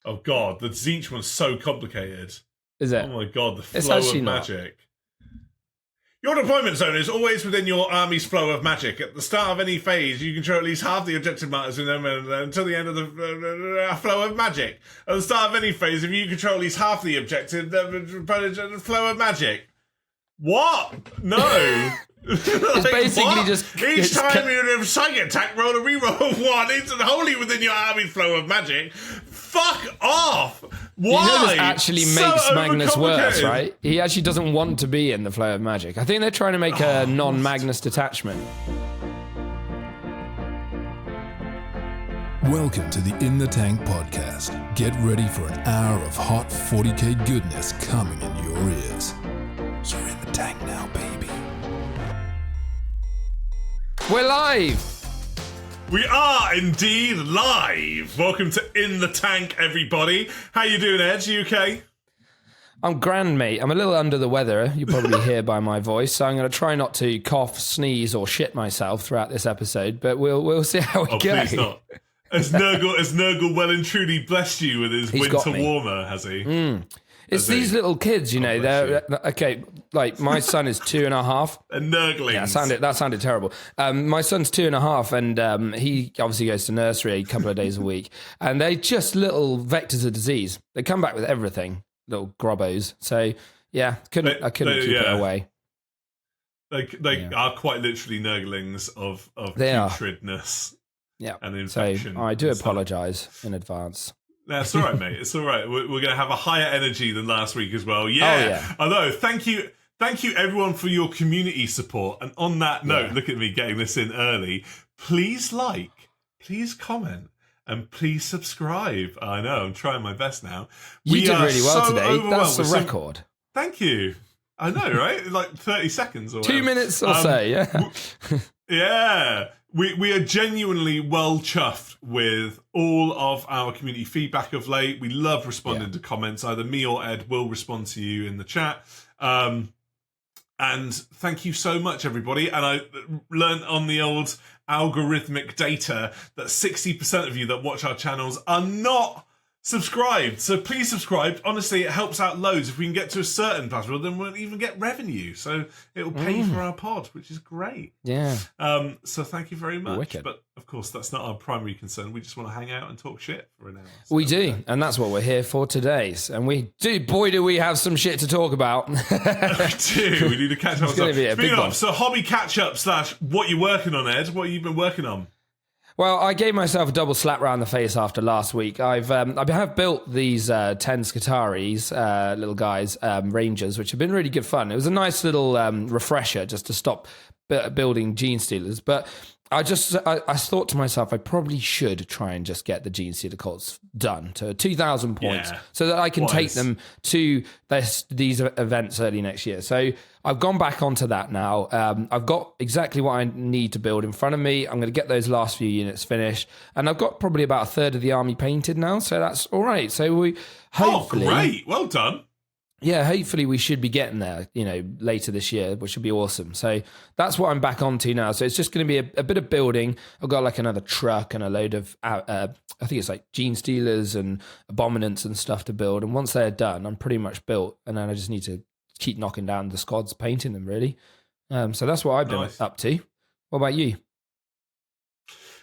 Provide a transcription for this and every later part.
Oh god, the Tzeentch one's so complicated. Is it? Oh my god, the flow of magic. Your deployment zone is always within your army's flow of magic. At the start of any phase, you control at least half the objective markers in them until the end of the flow of magic. At the start of any phase, if you control at least half the objective, the flow of magic. What? No. It's basically what? just... Each time you have a psychic attack, roll a reroll of 1. It's wholly within your army's flow of magic. Fuck off! Why? You know this actually makes Magnus worse, right? He actually doesn't want to be in the flow of magic. I think they're trying to make a non-Magnus detachment. Welcome to the In the Tank podcast. Get ready for an hour of hot 40k goodness coming in your ears. You're in the tank now, baby. We're live! We are indeed live. Welcome to In the Tank, everybody. How you doing, Ed? You okay? I'm grand, mate. I'm a little under the weather. You probably hear by my voice, so I'm going to try not to cough, sneeze, or shit myself throughout this episode. But we'll see how it goes. Please not. Has Nurgle well and truly blessed you with his winter warmer? Has he? It's these little kids, you know. They're okay. Like my son is 2.5. And Nurglings. Yeah, that sounded terrible. My son's 2.5, and he obviously goes to nursery a couple of days a week. And they're just little vectors of disease. They come back with everything, little grobbos. So yeah, I couldn't keep it away. They are quite literally Nurglings of putridness. Yeah, and infection. So I do apologise in advance. That's all right, mate. It's all right. We're going to have a higher energy than last week as well. Yeah. Although, thank you everyone for your community support. And on that note, look at me getting this in early. Please please comment, and please subscribe. I know, I'm trying my best now. You did really well today. That's the record. Thank you. I know, right? Like 30 seconds or 2 minutes or so, yeah. Yeah. We are genuinely well chuffed with all of our community feedback of late. We love responding to comments. Either me or Ed will respond to you in the chat. And thank you so much, everybody. And I learned on the old algorithmic data that 60% of you that watch our channels are not subscribed. So please subscribe. Honestly, it helps out loads. If we can get to a certain threshold, then we'll even get revenue. So it will pay for our pod, which is great. Yeah. So thank you very much. Wicked. But of course, that's not our primary concern. We just want to hang out and talk shit for an hour. So we do, and that's what we're here for today. And we do, boy, do we have some shit to talk about. We do. We need to catch up. Speaking of, so hobby catch up / what you working on, Ed? What have you been working on? Well, I gave myself a double slap round the face after last week. I have built these 10 Skitaris, little guys, Rangers, which have been really good fun. It was a nice little refresher just to stop building Gene Stealers. But I thought to myself, I probably should try and just get the Gene Stealer cults done to 2,000 points so that I can take them to these events early next year. So I've gone back onto that now. I've got exactly what I need to build in front of me. I'm going to get those last few units finished. And I've got probably about a third of the army painted now. So that's all right. So we hopefully... Oh, great. Well done. Yeah, hopefully we should be getting there, later this year, which would be awesome. So that's what I'm back onto now. So it's just going to be a bit of building. I've got like another truck and a load of, I think it's like Gene Stealers and Abominants and stuff to build. And once they're done, I'm pretty much built. And then I just need to keep knocking down the squads, painting them really. So that's what I've been up to. What about you?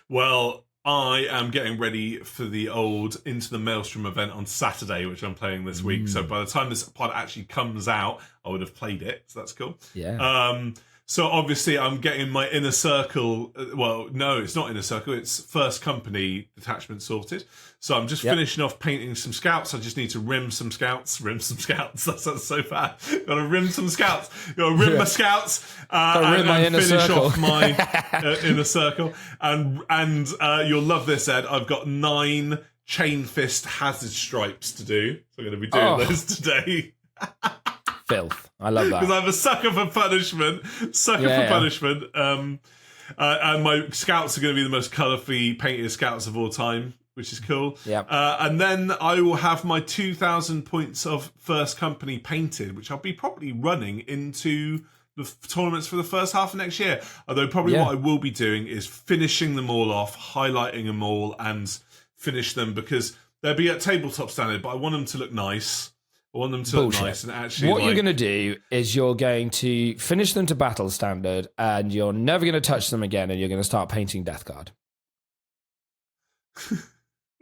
Well, I am getting ready for the old Into the Maelstrom event on Saturday, which I'm playing this week. So by the time this pod actually comes out, I would have played it. So that's cool. Yeah. So obviously I'm getting my inner circle. Well, no, it's not inner circle. It's first company detachment sorted. So I'm just finishing off painting some scouts. I just need to rim some scouts. That sounds so bad. Got to rim some scouts. Got to rim my scouts. And finish off my inner circle. And you'll love this, Ed. I've got 9 chain fist hazard stripes to do. So I'm going to be doing those today. Filth. I love that. Because I'm a sucker for punishment. And my scouts are going to be the most colourfully painted scouts of all time, which is cool. Yeah. And then I will have my 2,000 points of first company painted, which I'll be probably running into the tournaments for the first half of next year. Although probably what I will be doing is finishing them all off, highlighting them all, and finish them, because They'll be at tabletop standard, but I want them to look nice. I want them to look nice and actually. What you're going to do is you're going to finish them to battle standard, and you're never going to touch them again, and you're going to start painting Death Guard.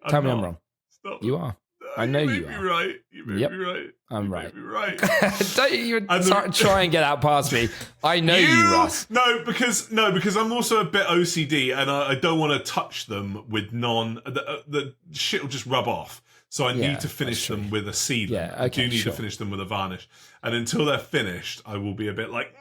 Tell me I'm wrong. Stop. You are. I know you are. Right. You may be right. I'm right. Right. Don't even try and get out past me. I know you, Russ. No, because I'm also a bit OCD, and I don't want to touch them with the shit will just rub off. So I need to finish them with a sealer. Yeah, okay, I do need sure. to finish them with a varnish. And until they're finished, I will be a bit like...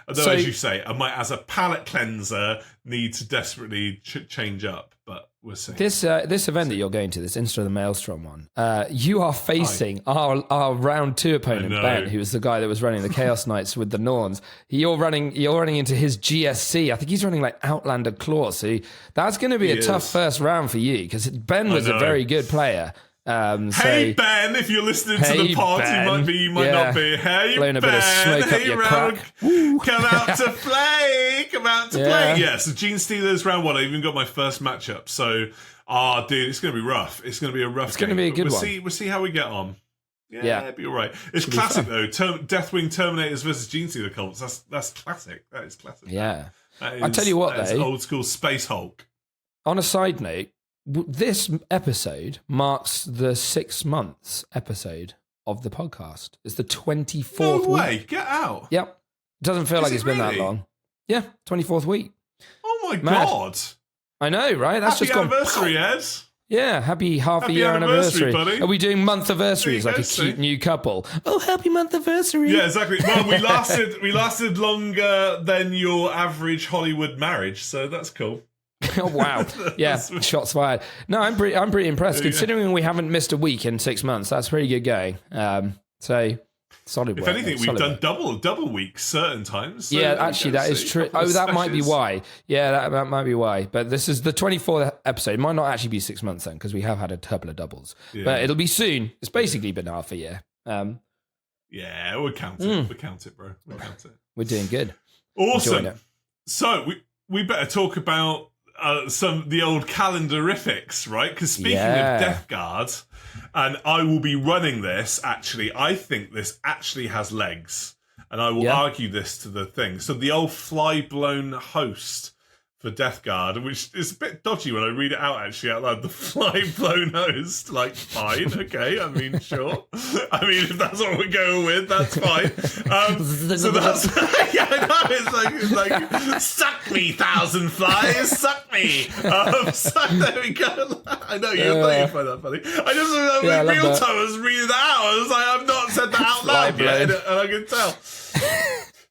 Although, So- as you say, I might, as a palette cleanser, need to desperately change up. But we'll see. This event that you're going to, this Insta of the Maelstrom one, you are facing our round 2 opponent, Ben, who was the guy that was running the Chaos Knights with the Norns. You're running into his GSC. I think he's running like Outlander Claw. So that's going to be a tough first round for you, because Ben was a very good player. Hey Ben, if you're listening to the pod, you might not be. Hey blowing Ben, a bit of smoke up your crack. Come out to play. Play. Yeah, so Gene Steelers round 1. I even got my first matchup. So, dude, it's going to be rough. It's going to be a rough. It's going to be a good one. We'll see how we get on. Yeah, it'll be all right. It's classic though. Deathwing Terminators versus Gene Stealer cults. That's classic. That is classic. Yeah. I'll tell you what, though. Old school Space Hulk. On a side note, this episode marks the 6 months episode of the podcast. It's the 24th No way, week. get out. Yep. Doesn't feel like it's been that really? long. Yeah, 24th week. Oh my Mad. God. I know, right? That's Happy just gone. anniversary, Ed. Yeah, happy half a year anniversary, anniversary. buddy. Are we doing month anniversaries There like you a go, cute see? new couple? Oh, happy month anniversary. Yeah, exactly. Well, we lasted longer than your average Hollywood marriage, so that's cool. Oh wow! Yeah, shots fired. No, I'm pretty impressed considering we haven't missed a week in 6 months. That's pretty good going. So solid. If work, anything, mate. we've Solid done work. double weeks certain times. So Yeah, there you actually, go, that is see, true. couple Oh, of that might be smashes. why. Yeah, that might be why. But this is the 24th episode. It might not actually be 6 months then, because we have had a couple of doubles. Yeah. But it'll be soon. It's basically been half a year. Yeah, we'll count it. We'll count it, bro. We'll count it. We're doing good. Enjoying Awesome. it. So we better talk about the old calendarifics, right? Because speaking Yeah. of Death Guard, and I will be running this, actually, I think this actually has legs. And I will argue this to the thing. So the old fly-blown host for Death Guard, which is a bit dodgy when I read it out actually out loud. The fly-blown host, like, fine, okay, I mean, sure. I mean, if that's what we're going with, that's fine. So that's, yeah, I know, it's like suck me, 1,000 flies, suck me. So there we go. I know, you find that funny. I just, in real time, I was reading that out. I was like, I've not said that out loud yet, and I can tell.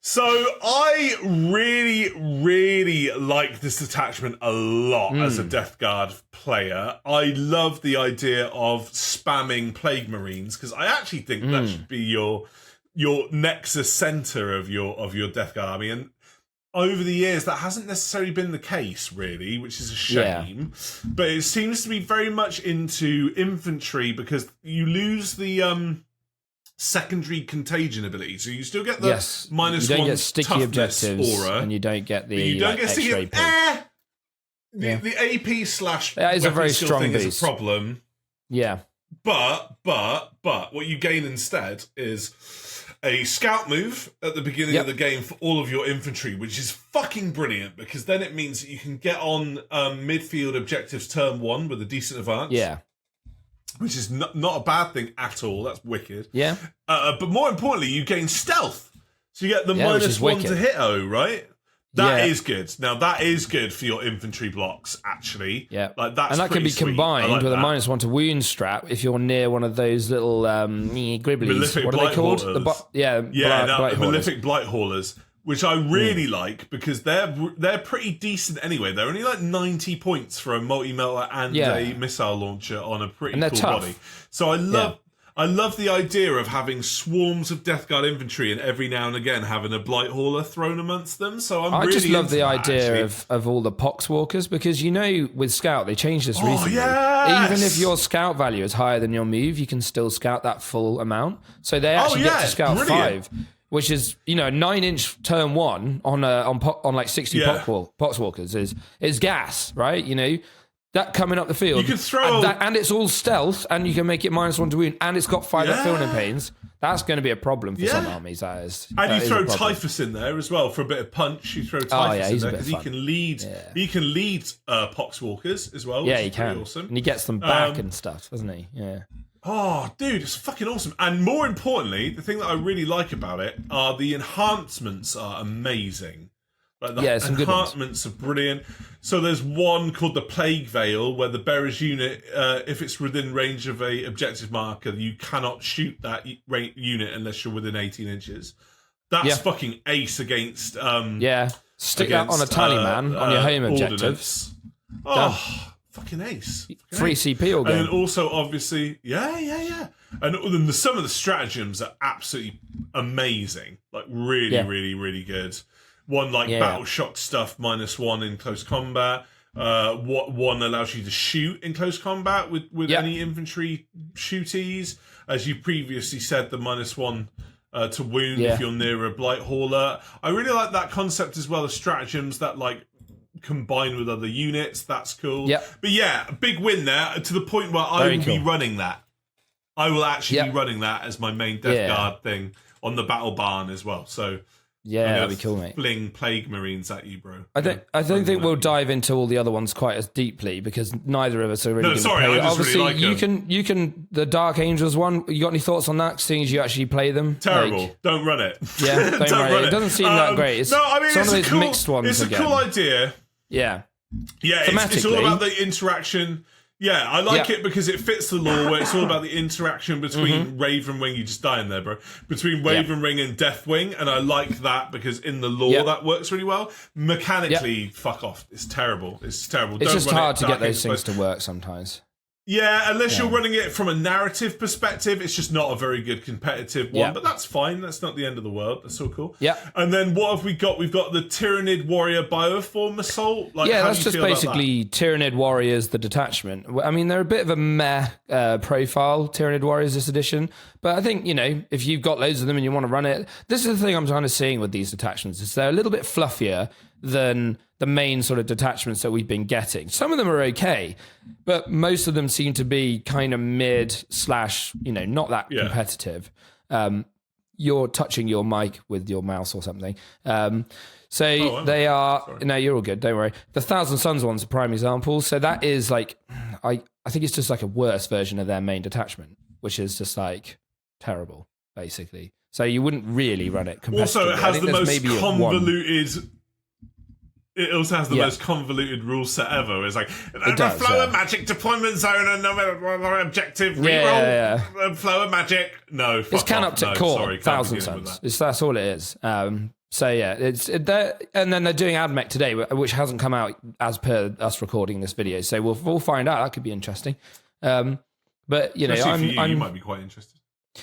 So I really, really like this detachment a lot as a Death Guard player. I love the idea of spamming Plague Marines, because I actually think that should be your nexus center of your Death Guard army. And over the years, that hasn't necessarily been the case, really, which is a shame. Yeah. But it seems to be very much into infantry, because you lose the secondary contagiation ability, so you still get the minus you don't one get sticky toughness objectives aura, and you don't get the you don't get sticky. The AP slash that is a very skill strong thing boost. is a problem. Yeah, but what you gain instead is a scout move at the beginning of the game for all of your infantry, which is fucking brilliant, because then it means that you can get on midfield objectives turn 1 with a decent advance. Yeah. Which is not a bad thing at all. That's wicked. Yeah. But more importantly, you gain stealth. So you get the minus 1 to hit O, right? That is good. Now, that is good for your infantry blocks, actually. Yeah. Like, that's and that can be sweet. combined like with that. a minus 1 to wound strap if you're near one of those little gribblies. Malefic What are they called? Blight Blight Malefic Blight Haulers, which I really like, because they're pretty decent anyway. They're only like 90 points for a multi-melter and a missile launcher on a pretty cool tough. body. So I love the idea of having swarms of Death Guard infantry and every now and again having a Blight Hauler thrown amongst them. So I really just love into the that, idea actually. of all the Poxwalkers, because with Scout, they changed this recently. Yes! Even if your Scout value is higher than your move, you can still Scout that full amount. So they actually get to Scout brilliant. 5, which is 9-inch turn 1 on like 60 Poxwalkers is gas, right? That coming up the field. You can throw... And it's all stealth, and you can make it -1 to wound, and it's got 5 filling panes. That's going to be a problem for some armies, that is. And you throw Typhus in there as well for a bit of punch. You throw Typhus in there because he can lead. Yeah. He can lead Poxwalkers as well. Yeah, which he is can. Awesome. And he gets them back and stuff, doesn't he? Yeah. Oh, dude, it's fucking awesome. And more importantly, the thing that I really like about it are the enhancements are amazing. Like the enhancements are brilliant. So there's one called the Plague Veil, where the bearer's unit, if it's within range of a objective marker, you cannot shoot that unit unless you're within 18 inches. That's fucking ace against... Stick that on a tally man on your home objectives. Oh, fucking ace. Free CP all game. And then also, obviously... Yeah. And then some of the stratagems are absolutely amazing. Like, really good. One battle shock stuff -1 in close combat. One allows you to shoot in close combat with any infantry shooties. As you previously said, the -1 to wound if you're near a blight hauler. I really like that concept as well of stratagems that combine with other units. That's cool. But yeah, a big win there to the point where I will be running that. I will actually be running that as my main Death Guard thing on the battle barn as well. So. Yeah, that'd be cool, mate. Fling Plague Marines at you, bro. I don't think we'll dive into all the other ones quite as deeply because neither of us are really. No, sorry, I just obviously really like you can the Dark Angels one. You got any thoughts on that? Seeing as you actually play them, terrible. Don't run it. Yeah, don't run it. It doesn't seem that great. It's some of those mixed ones. It's a cool idea. Yeah, it's all about the interaction. Yeah, I like it because it fits the lore where it's all about the interaction between Ravenwing, you just die in there, bro, between Ravenwing and Deathwing, and I like that because in the lore that works really well. Mechanically, fuck off. It's terrible. It's terrible. It's just hard to get those things to work sometimes. Yeah, unless you're running it from a narrative perspective, it's just not a very good competitive one. But that's fine. That's not the end of the world. That's so cool. Yeah. And then what have we got? We've got the Tyrannid Warrior Bioform Assault. That's just basically Tyrannid Warriors, the detachment. I mean, they're a bit of a meh profile, Tyrannid Warriors this edition. But I think, if you've got loads of them and you want to run it, this is the thing I'm kind of seeing with these detachments, is they're a little bit fluffier than the main sort of detachments that we've been getting. Some of them are okay, but most of them seem to be kind of mid / not that competitive. You're touching your mic with your mouse or something. They are... Sorry. No, you're all good. Don't worry. The Thousand Suns one's a prime example. So that is I think it's just a worse version of their main detachment, which is just terrible, basically. So you wouldn't really run it competitively. Also, it has the most convoluted... It also has the most convoluted rule set ever. It's flow of magic deployment zone and no objective reroll flow of magic. No, fuck it's Canoptic Core, Thousand Suns. That's all it is. And then they're doing AdMech today, which hasn't come out as per us recording this video. So we'll find out. That could be interesting. But you might be quite interested.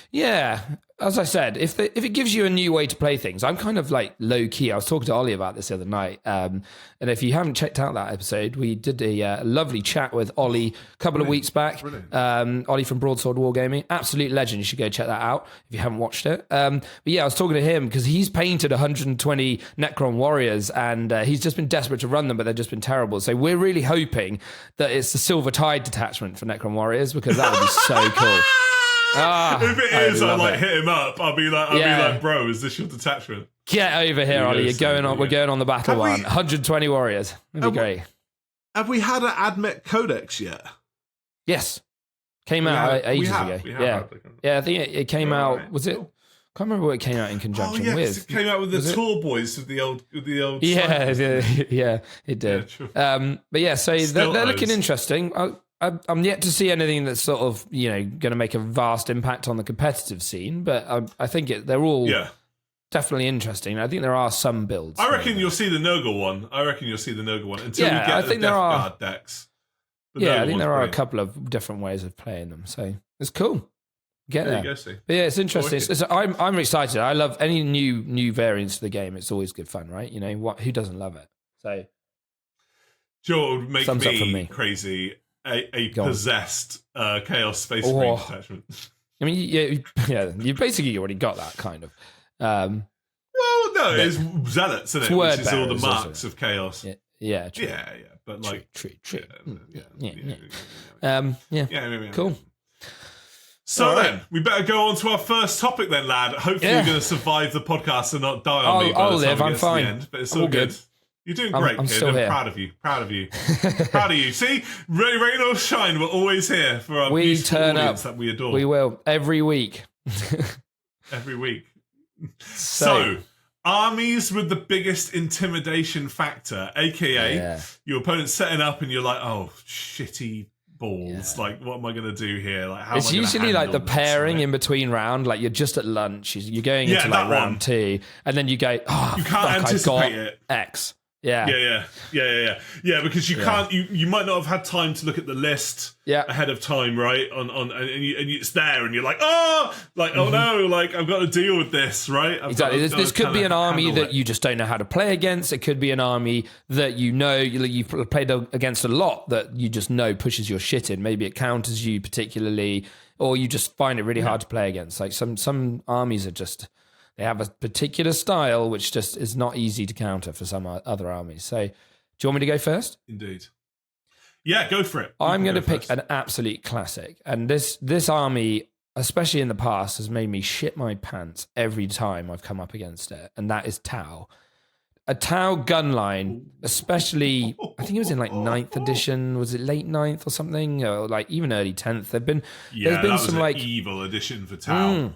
Yeah, as I said, if it gives you a new way to play things, I'm kind of low key. I was talking to Ollie about this the other night, and if you haven't checked out that episode, we did a lovely chat with Ollie a couple of weeks back. Ollie from Broadsword Wargaming, absolute legend. You should go check that out if you haven't watched it. But yeah, I was talking to him because he's painted 120 Necron Warriors, and he's just been desperate to run them, but they've just been terrible. So we're really hoping that it's the Silver Tide detachment for Necron Warriors because that would be so cool. If it is, I'll hit him up. I'll be like, bro, is this your detachment? Get over here, Ollie. We're going on the battle one. 120 warriors. That'd be great. Have we had an AdMech Codex yet? Yes. Came out ages ago. I think it came out. Was it? I can't remember what it came out in conjunction with. It came out with the Tour Boys of the old. Yeah, it did. Yeah, but yeah, so they're looking interesting. I'm yet to see anything that's sort of, going to make a vast impact on the competitive scene, but I think they're all definitely interesting. I think there are some builds. I reckon you'll see the Nurgle one. Until we get the Death Guard decks. I think there are a couple of different ways of playing them, so it's cool. Get there. You go, see. But yeah, it's interesting. I'm excited. I love any new variants to the game. It's always good fun, right? Who doesn't love it? So, Joe, would make me crazy. A possessed Chaos Space Marine detachment. I mean, you basically already got that kind of. Well, no, it's Zealots, isn't it? Which is all the marks of Chaos. Yeah, true. Yeah. But like, True. Yeah. Cool. So All right. then, we better go on to our first topic then, lad. Hopefully you're going to survive the podcast and not die on me by I'll the time live. we I'm get fine. to the end. But it's all good. You're doing great, I'm kid. still I'm here. proud of you. Proud of you. See, rain or shine, we're always here for our We beautiful turn audience up. that we adore. We will every week. Every week. So, armies with the biggest intimidation factor, aka your opponent's setting up and you're like, oh, shitty balls. Like, what am I going to do here? Like, how it's am I usually like the this, pairing right? in between round. Like, you're just at lunch, you're going into like that round one. 2, and then you go, oh, You can't fuck, anticipate I got it. X. Yeah, Because you can't. You might not have had time to look at the list ahead of time, right? And it's there, and you're like, oh no, like I've got to deal with this, right? Exactly. This could be an army that you just don't know how to play against. It could be an army that you've played against a lot that you just know pushes your shit in. Maybe it counters you particularly, or you just find it really hard to play against. Like some armies are just. They have a particular style which just is not easy to counter for some other armies. So, do you want me to go first? Indeed. Yeah, go for it. I'm going to pick an absolute classic. And this army, especially in the past, has made me shit my pants every time I've come up against it. And that is Tau. A Tau gun line, especially, I think it was in like 9th edition. Was it late 9th or something? Or like even early 10th. There's been some like evil edition for Tau.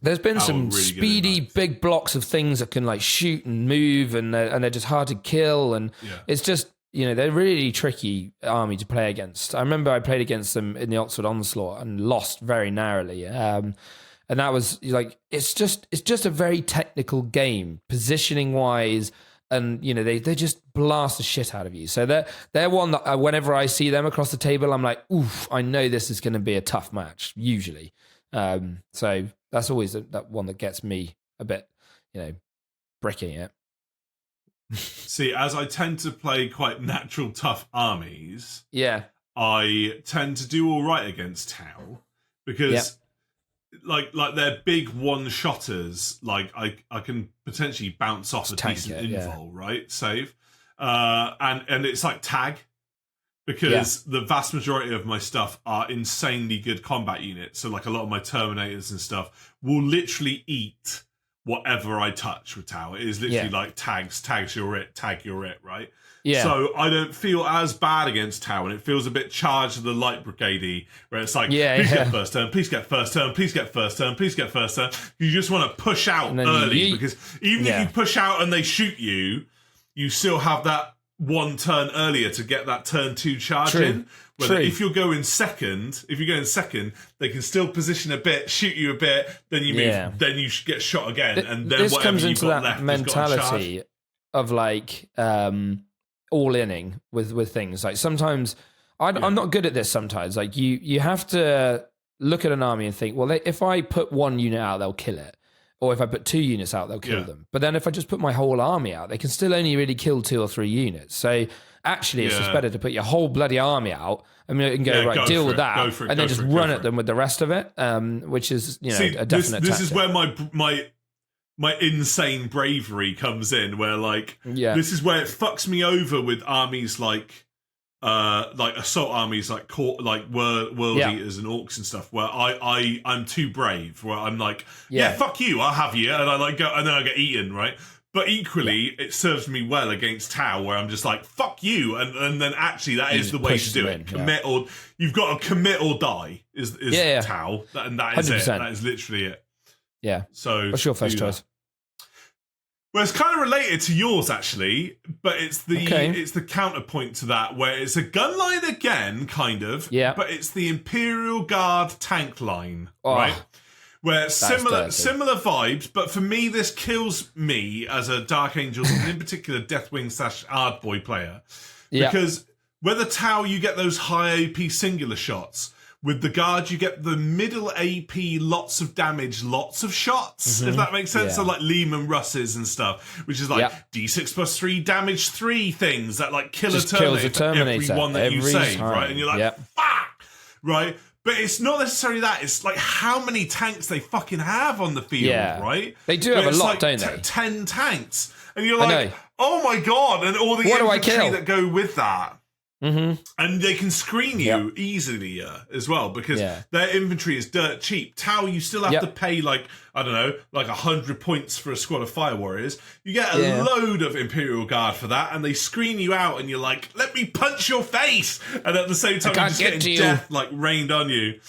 There's been some really speedy big blocks of things that can like shoot and move, and they're just hard to kill, and it's just they're really tricky army to play against. I remember I played against them in the Oxford Onslaught and lost very narrowly, and that was like it's just a very technical game, positioning wise, and they just blast the shit out of you. So they're one that whenever I see them across the table, I'm like, oof, I know this is going to be a tough match usually. So that's always that one that gets me a bit, bricking it. See, as I tend to play quite natural tough armies, I tend to do all right against Tau because, like they're big one-shotters. Like I can potentially bounce off a decent invul, right? Save, and it's like tag. Because the vast majority of my stuff are insanely good combat units. So like a lot of my Terminators and stuff will literally eat whatever I touch with Tau. It is literally like tags you're it, tag you're it, right? Yeah. So I don't feel as bad against Tau, and it feels a bit charged to the light brigade where it's like, please get first turn, please get first turn, please get first turn, please get first turn. You just want to push out early because even if you push out and they shoot you, you still have that one turn earlier to get that turn 2 charge in. Whether if you're going second, they can still position a bit, shoot you a bit, then you move, then you get shot again, and then this whatever comes you've into got that left mentality of like all-inning with things. Like sometimes I'm not good at this. Sometimes like you have to look at an army and think, well, if I put one unit out, they'll kill it. Or if I put 2 units out, they'll kill them. But then if I just put my whole army out, they can still only really kill 2 or 3 units. So actually, it's just better to put your whole bloody army out. I mean, you can go, deal with that, and then just run at them with the rest of it, which is, a definite This tactic. is where my insane bravery comes in, where this is where it fucks me over with armies like assault armies like world eaters and orcs and stuff, where I'm too brave, where I'm like, fuck you, I'll have you, and I go and then I get eaten, right? But equally, it serves me well against Tau, where I'm just like, fuck you, and then actually that is the way to do it. Commit or you've got to commit or die is Tau, and that is 100%. It. That is literally it. Yeah. So what's your first choice? Well, it's kind of related to yours actually, but it's the counterpoint to that, where it's a gun line again, kind of. Yeah. But it's the Imperial Guard tank line, right? Where similar vibes, but for me, this kills me as a Dark Angels, and in particular Deathwing / Ardboy player, because whether Tau you get those high AP singular shots. With the Guard, you get the middle AP, lots of damage, lots of shots, if that makes sense. So like Lehman Russes and stuff, which is like D6 plus 3 damage 3 things that like kill a Terminator every one that you save, right? And you're like, fuck, right? But it's not necessarily that. It's like how many tanks they fucking have on the field, right? They do have a lot, don't they? 10 tanks. and you're like, oh my god, and all the infantry that go with that. Mm-hmm. And they can screen you easily as well because their inventory is dirt cheap. Tau, you still have to pay like 100 points for a squad of fire warriors. You get a load of Imperial Guard for that, and they screen you out, and you're like, "Let me punch your face!" And at the same time, you're just getting death like rained on you.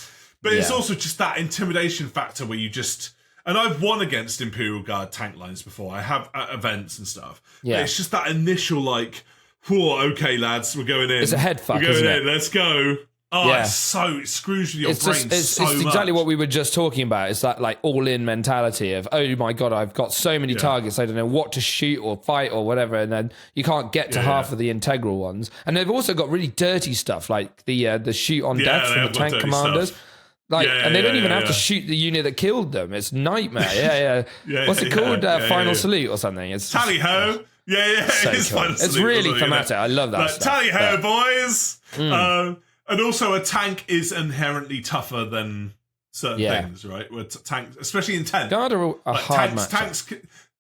But it's also just that intimidation factor where you just. And I've won against Imperial Guard tank lines before. I have at events and stuff. Yeah, but it's just that initial like. Whoa, okay, lads, we're going in. It's a head fuck, we're going isn't in. it? Let's go. Oh, it screws with your brain it's much. exactly what we were just talking about. It's that like all-in mentality of, oh my god, I've got so many targets, I don't know what to shoot or fight or whatever, and then you can't get to half of the integral ones. And they've also got really dirty stuff like the shoot on death from the tank commanders. Stuff. And they don't even have to shoot the unit that killed them. It's nightmare. What's it called? Final Salute or something. It's Tally ho. Yeah, so it's cool. Final Salute. It's really thematic. I love that stuff. Tally ho, boys. And also, a tank is inherently tougher than certain things, right? Where tanks, especially in 10. Guard are a hard match.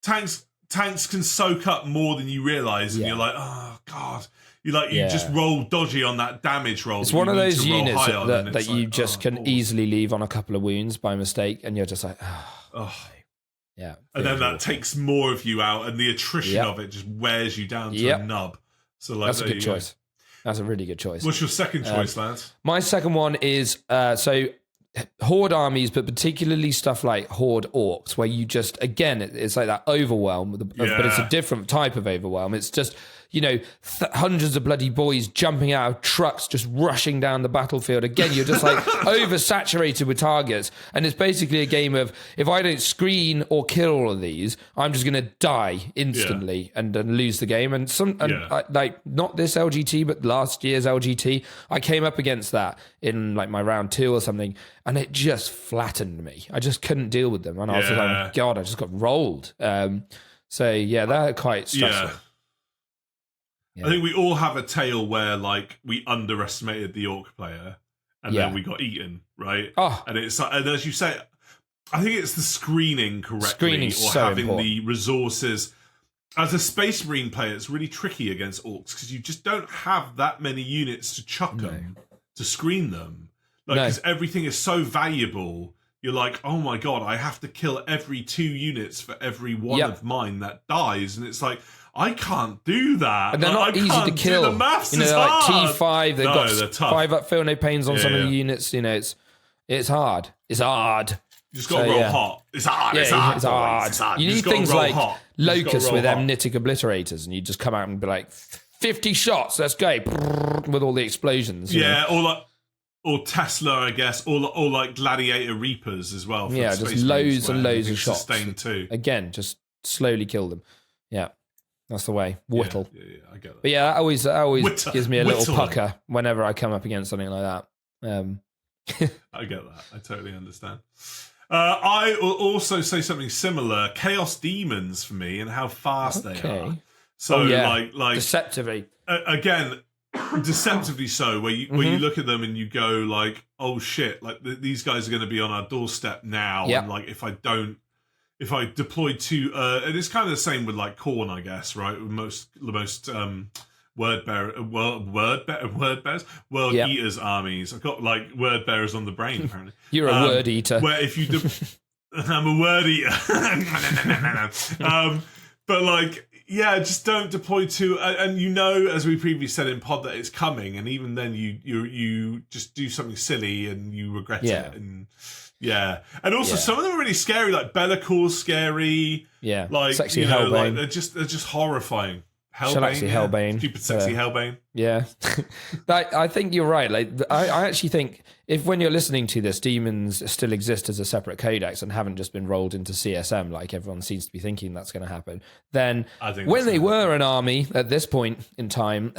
Tanks can soak up more than you realise, and you're like, oh god. You just roll dodgy on that damage roll. It's one of those units that you just can easily leave on a couple of wounds by mistake, and you're just like, yeah. And then that takes more of you out, and the attrition of it just wears you down to a nub. So that's a good choice. That's a really good choice. What's your second choice, lads? My second one is Horde armies, but particularly stuff like Horde orcs, where you just, again, it's like that overwhelm, but it's a different type of overwhelm. It's just, hundreds of bloody boys jumping out of trucks, just rushing down the battlefield. Again, you're just like oversaturated with targets. And it's basically a game of, if I don't screen or kill all of these, I'm just going to die instantly and lose the game. And not this LGT, but last year's LGT, I came up against that in like my round 2 or something, and it just flattened me. I just couldn't deal with them. And I was like, God, I just got rolled. They're quite stressful. Yeah. I think we all have a tale where like we underestimated the orc player and then we got eaten, right? And it's and as you say, I think it's the screening correctly having the resources. As a Space Marine player, it's really tricky against orcs because you just don't have that many units to chuck them, to screen them. Because everything is so valuable. You're like, oh my god, I have to kill every 2 units for every one of mine that dies. And it's like, I can't do that. And they're not easy to kill. The maths is hard. T5, they've got they're tough. 5 up fill, no pains on some of the units. It's hard. It's hard. You just got to roll hot. It's hard. It's hard. You need things like Locust with Amnitic Obliterators, and you just come out and be like, 50 shots, let's go, with all the explosions. Yeah, or Tesla, I guess, or like Gladiator Reapers as well. Just loads and loads of shots. Too. Again, just slowly kill them. Yeah. That's the way. Whittle. Yeah, I get that. But that always gives me a little pucker whenever I come up against something like that. I get that. I totally understand. I will also say something similar. Chaos Demons for me and how fast they are. So like deceptively. Again, deceptively so, where you look at them and you go like, oh shit, like these guys are going to be on our doorstep now. And like if I deploy too, and it's kind of the same with like Khorne, I guess, right? The most world eaters armies. I've got like word bearers on the brain apparently. You're a word eater. Where if you, I'm a word eater. But like, just don't deploy too, and as we previously said in pod, that it's coming, and even then you just do something silly and you regret it and. Yeah, and also some of them are really scary. Like Bellacor's scary. Yeah, like sexy Hellbane. Like they're just horrifying. Hellbane. Stupid sexy Hellbane. Yeah, I think you're right. Like I actually think if when you're listening to this, demons still exist as a separate codex and haven't just been rolled into CSM like everyone seems to be thinking that's going to happen, then when they were an army at this point in time,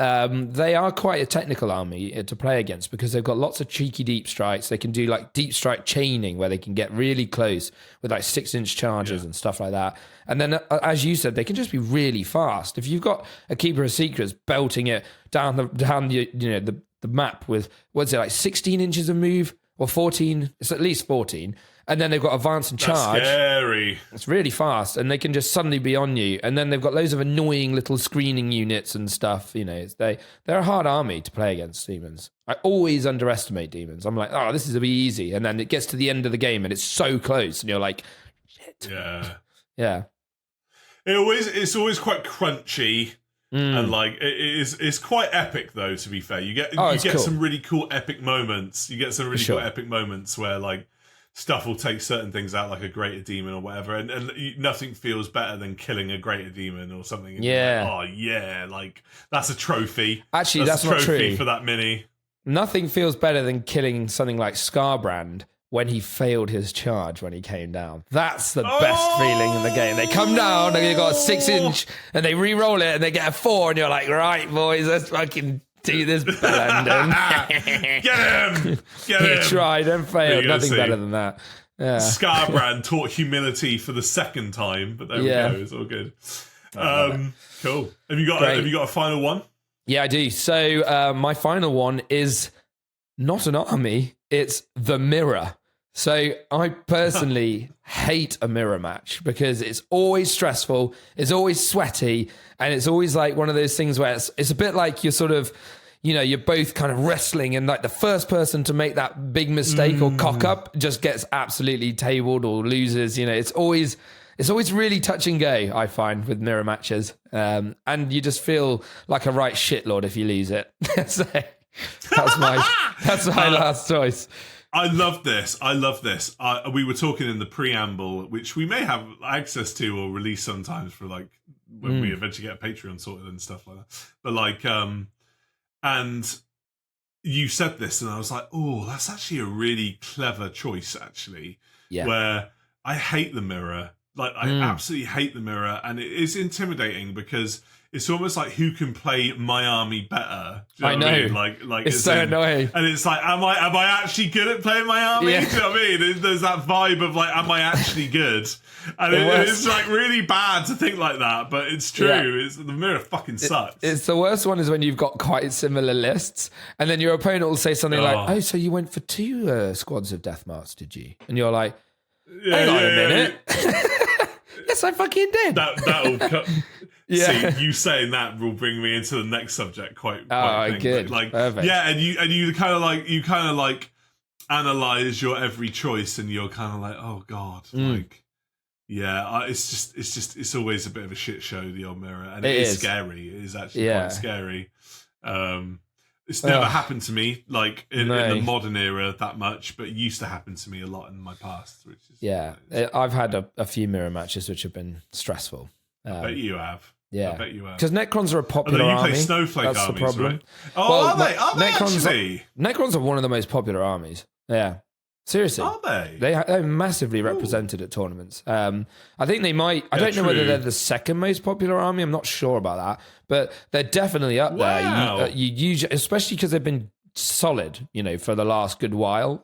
they are quite a technical army to play against because they've got lots of cheeky deep strikes. They can do like deep strike chaining where they can get really close with like 6-inch charges and stuff like that. And then, as you said, they can just be really fast. If you've got a Keeper of Secrets belting it down the map with, what's it, like 16 inches of move or 14. It's at least 14. And then they've got advance and charge. That's scary. It's really fast, and they can just suddenly be on you. And then they've got loads of annoying little screening units and stuff. You know, they're a hard army to play against, demons. I always underestimate demons. I'm like, oh, this is a bit easy. And then it gets to the end of the game, and it's so close, and you're like, shit. Yeah. Yeah. It's always quite crunchy. And like it's quite epic though, to be fair. You get cool. Some really cool epic moments. You get some really cool epic moments where like stuff will take certain things out, like a greater demon or whatever, and nothing feels better than killing a greater demon or something. And yeah. Like, oh yeah, like that's a trophy. Actually, that's a not trophy true for that mini. Nothing feels better than killing something like Scarbrand when he failed his charge when he came down. That's the best feeling in the game. They come down and they got a 6-inch and they re-roll it and they get a 4 and you're like, right, boys, let's fucking do this, Bellenden. Get him! He tried and failed. Nothing better than that. Yeah. Scarbrand taught humility for the second time, but there we go. It's all good. Cool. Have you got a final one? Yeah, I do. So my final one is not an army. It's the mirror. So I personally hate a mirror match because it's always stressful, it's always sweaty, and it's always like one of those things where it's a bit like you're sort of, you know, you're both kind of wrestling, and like the first person to make that big mistake or cock up just gets absolutely tabled or loses. You know, it's always really touch and go, I find, with mirror matches. And you just feel like a right shitlord if you lose it. So that's my last choice. I love this. We were talking in the preamble, which we may have access to or release sometimes for like when we eventually get a Patreon sorted and stuff like that. But like, and you said this, and I was like, oh, that's actually a really clever choice, actually. Yeah. Where I hate the mirror. Like, I absolutely hate the mirror, and it is intimidating because it's almost like who can play my army better. Do you know what I mean? Like it's so annoying. And it's like, am I actually good at playing my army? Yeah. Do you know what I mean? There's that vibe of like, am I actually good? And it's like really bad to think like that, but it's true. Yeah. The mirror fucking sucks. It's the worst one is when you've got quite similar lists, and then your opponent will say something like, "Oh, so you went for 2 squads of Death March, did you?" And you're like, "Hang on a minute." Yes, I fucking did. That'll cut. Yeah. See, you saying that will bring me into the next subject quite good. Like, perfect. Yeah, and you kind of like analyze your every choice, and you're kind of like, oh god, like, yeah, it's always a bit of a shit show, the old mirror, and it is scary. It is actually quite scary. It's never happened to me, like in the modern era, that much, but it used to happen to me a lot in my past. Which is, I've had a few mirror matches which have been stressful. I bet you have. Yeah, I bet you have. Because Necrons are a popular army. You play Snowflake That's armies, the problem. Right? Oh, are they? Are they actually? Necrons are one of the most popular armies. Yeah. Seriously. Are they? They're massively represented at tournaments. I think they might... I don't know whether they're the second most popular army. I'm not sure about that. But they're definitely up there. You usually, especially because they've been solid, you know, for the last good while.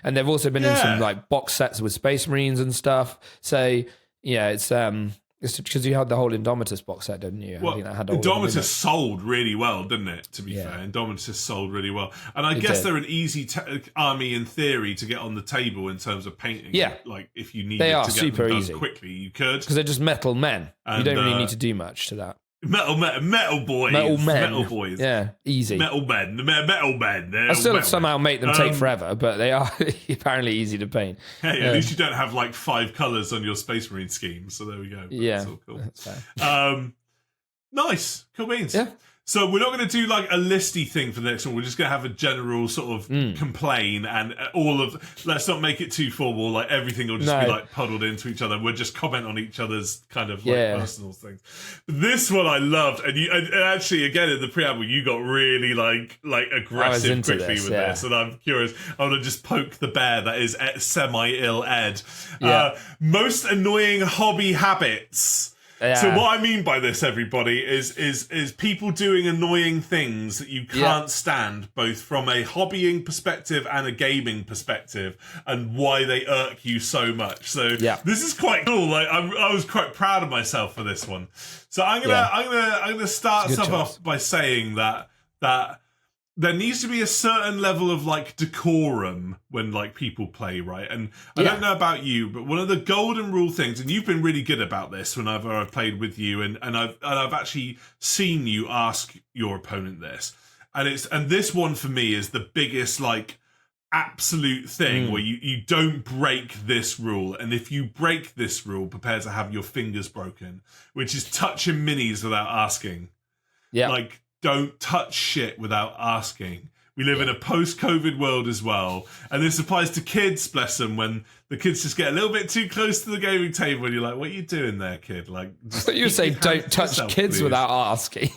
And they've also been in some like box sets with Space Marines and stuff. So, yeah, it's because you had the whole Indomitus box set, didn't you? Well, I think that had Indomitus sold really well, didn't it? To be fair, Indomitus sold really well, and I guess they're an easy army in theory to get on the table in terms of painting. Yeah, like if you needed to get them done quickly, you could, because they're just metal men. And, you don't really need to do much to that. Metal boys. Yeah, easy. Metal men. I still somehow make them take forever, but they are apparently easy to paint. Hey, at least you don't have like 5 colours on your Space Marine scheme, so there we go. Yeah, that's all cool. That's fair. Nice, cool beans. Yeah. So we're not going to do like a listy thing for the next one. We're just going to have a general sort of complain, and let's not make it too formal. Like everything will just be like puddled into each other. We'll just comment on each other's kind of like personal things. This one I loved, and actually again in the preamble you got really like aggressive quickly with this, and I'm curious. I want to just poke the bear that is semi-ill Ed. Most annoying hobby habits. Yeah. So what I mean by this, everybody, is people doing annoying things that you can't stand, both from a hobbying perspective and a gaming perspective, and why they irk you so much. So this is quite cool. Like I was quite proud of myself for this one. So I'm gonna start stuff off by saying that there needs to be a certain level of like decorum when like people play, right? And I don't know about you, but one of the golden rule things, and you've been really good about this whenever I've played with you, and I've actually seen you ask your opponent this, and this one for me is the biggest like absolute thing where you don't break this rule, and if you break this rule, prepare to have your fingers broken, which is touching minis without asking. Yeah, like. Don't touch shit without asking. We live in a post-COVID world as well. And this applies to kids, bless them, when the kids just get a little bit too close to the gaming table and you're like, what are you doing there, kid? Like, so you say don't touch yourself, kids please. Without asking.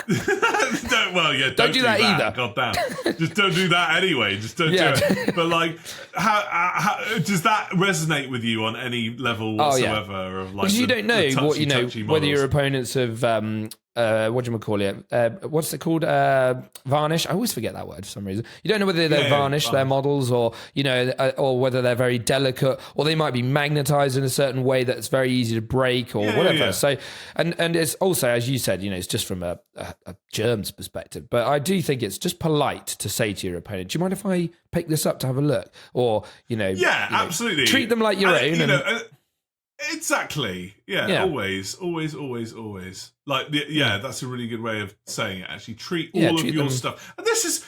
Don't do that either. God damn. Just don't do that anyway. Just don't do it. But like, how does that resonate with you on any level whatsoever? Of like, because you don't know what models. whether your opponents have what do you call it? What's it called? Varnish. I always forget that word for some reason. You don't know whether they varnish their models, or or whether they're very delicate, or they might be magnetized in a certain way that's very easy to break, or whatever. Yeah. So, and it's also, as you said, it's just from a germs perspective. But I do think it's just polite to say to your opponent, "Do you mind if I pick this up to have a look?" Or absolutely. Treat them like your own. Exactly. Yeah. Always. Like, that's a really good way of saying it. Actually, treat all of your stuff. And this is,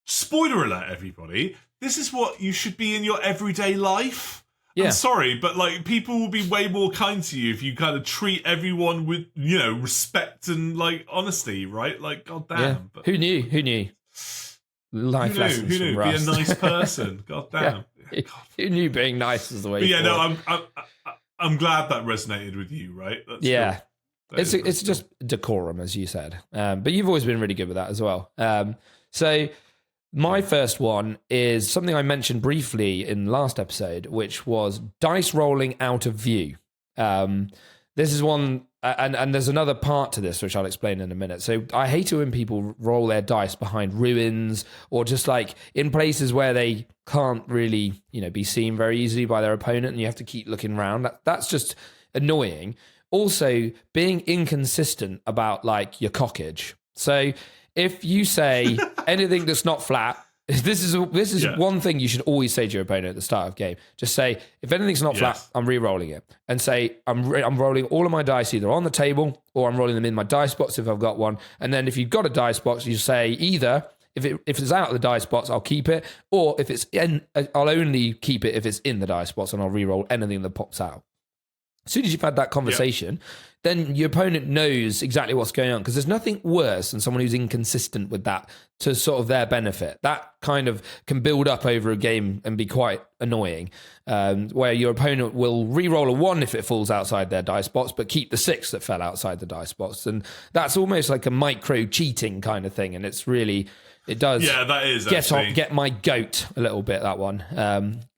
spoiler alert, everybody. This is what you should be in your everyday life. Yeah. I'm sorry, but like, people will be way more kind to you if you kind of treat everyone with, respect and like honesty, right? Like, goddamn. Yeah. But who knew? Life lessons. Who knew? Be a nice person. Goddamn. Yeah. Who knew being nice is the way? But I'm glad that resonated with you, right? That's cool. It's just decorum, as you said. But you've always been really good with that as well. So my first one is something I mentioned briefly in last episode, which was dice rolling out of view. This is one, and there's another part to this, which I'll explain in a minute. So I hate it when people roll their dice behind ruins, or just like in places where they can't really, be seen very easily by their opponent, and you have to keep looking around. That's just annoying. Also, being inconsistent about like your cockage. So if you say anything that's not flat, this is one thing you should always say to your opponent at the start of game. Just say, if anything's not flat, I'm re-rolling it. And say, I'm rolling all of my dice either on the table, or I'm rolling them in my dice box if I've got one. And then if you've got a dice box, you say either, if it's out of the dice box, I'll keep it, or if it's in, I'll only keep it if it's in the dice box, and I'll re-roll anything that pops out. As soon as you've had that conversation, then your opponent knows exactly what's going on, because there's nothing worse than someone who's inconsistent with that to sort of their benefit. That kind of can build up over a game and be quite annoying, where your opponent will re-roll a 1 if it falls outside their dice box, but keep the 6 that fell outside the dice box. And that's almost like a micro cheating kind of thing. And it's really... It does. Yeah, that is get my goat a little bit, that one.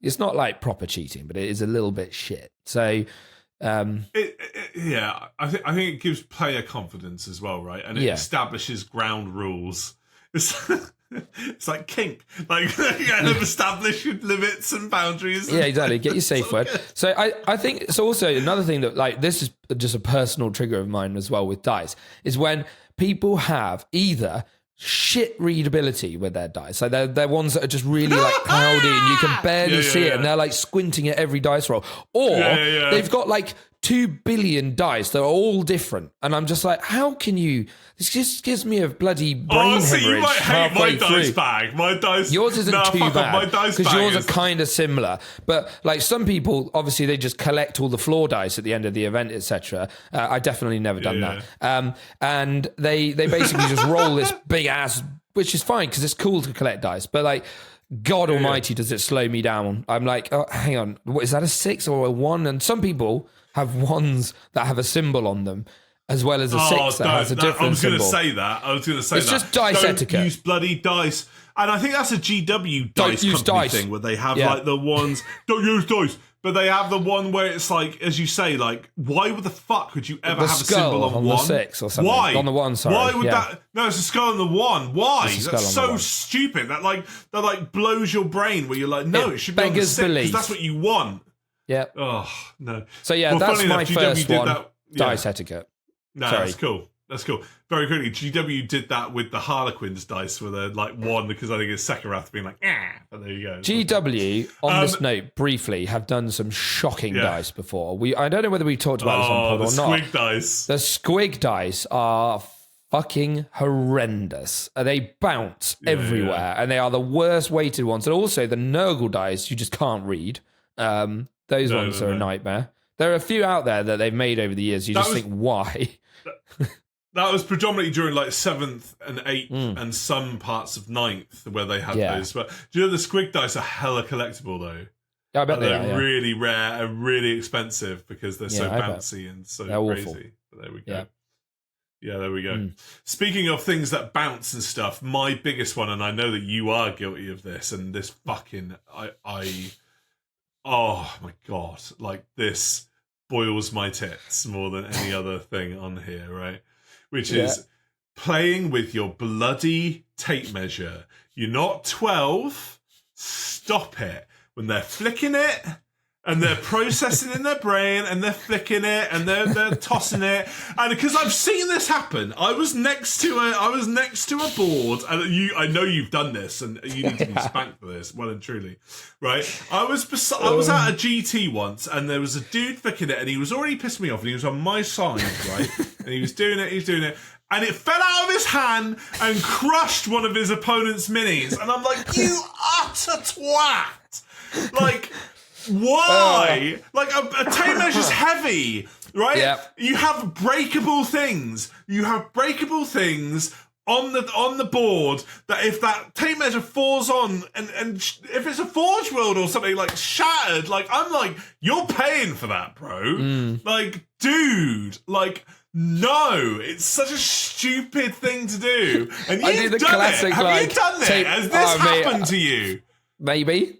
It's not like proper cheating, but it is a little bit shit. So... I think it gives player confidence as well, right? And it establishes ground rules. It's like kink, like establish limits and boundaries. Yeah, exactly. Get your safe word. So I think it's also another thing that, like, this is just a personal trigger of mine as well with dice, is when people have either shit readability with their dice. So they're ones that are just really like cloudy and you can barely see it, and they're like squinting at every dice roll. Or they've got like 2 billion dice that are all different. And I'm just like, how can you... This just gives me a bloody brain hemorrhage. You might hate my dice bag. My dice... Yours isn't too bad, because yours are is... kind of similar. But like some people, obviously, they just collect all the floor dice at the end of the event, etc. I definitely never done that. And they basically just roll this big ass, which is fine because it's cool to collect dice. But like, God almighty, does it slow me down? I'm like, oh, hang on, what, is that a 6 or a 1? And some people have ones that have a symbol on them, as well as a 6 that has a different symbol. I was going to say that. It's just dice etiquette. Don't use bloody dice. And I think that's a GW dice company thing, where they have like the ones, don't use dice. But they have the one where it's like, as you say, like, why the fuck would you ever have a symbol on 1? The 6 or something. Why? On the 1, sorry. Why would that... No, it's a skull on the 1. Why? That's so stupid. That blows your brain, where you're like, no, it should be on the 6, because that's what you want. Yeah. Oh, no. So, that's my first one, dice etiquette. No, sorry. That's cool. very quickly, GW did that with the Harlequins dice, where they're like one because I think it's Sekirath being like, but there you go. GW, on this note, briefly, have done some shocking dice before. I don't know whether we talked about this on pod or not. The squig dice. The squig dice are fucking horrendous. They bounce everywhere, and they are the worst weighted ones. And also the Nurgle dice, you just can't read. Those ones are a nightmare. There are a few out there that they've made over the years. You just think, why? That was predominantly during like 7th and 8th and some parts of 9th where they had those. But do you know the squig dice are hella collectible though? Yeah, I bet they're really rare and really expensive because they're so bouncy and so crazy. Awful. But there we go. Yeah, there we go. Speaking of things that bounce and stuff, my biggest one, and I know that you are guilty of this, and this fucking oh my god, like this boils my tits more than any other thing on here, right? Which is playing with your bloody tape measure. You're not 12. Stop it. When they're flicking it and they're processing in their brain and they're flicking it and they're tossing it. And because I've seen this happen, I was next to a board, and I know you've done this and you need to be spanked for this, well and truly, right? I was at a GT once and there was a dude flicking it and he was already pissed me off and he was on my side, right? And he was doing it. And it fell out of his hand and crushed one of his opponent's minis. And I'm like, you utter twat! Like, why? Like, a tape measure's heavy, right? Yep. You have breakable things. On the board that if that tape measure falls on and if it's a Forge World or something like shattered, like I'm like, you're paying for that, bro. Like, dude, like, no, it's such a stupid thing to do. And I do the classic, Have you done it? Has this happened to you? Maybe.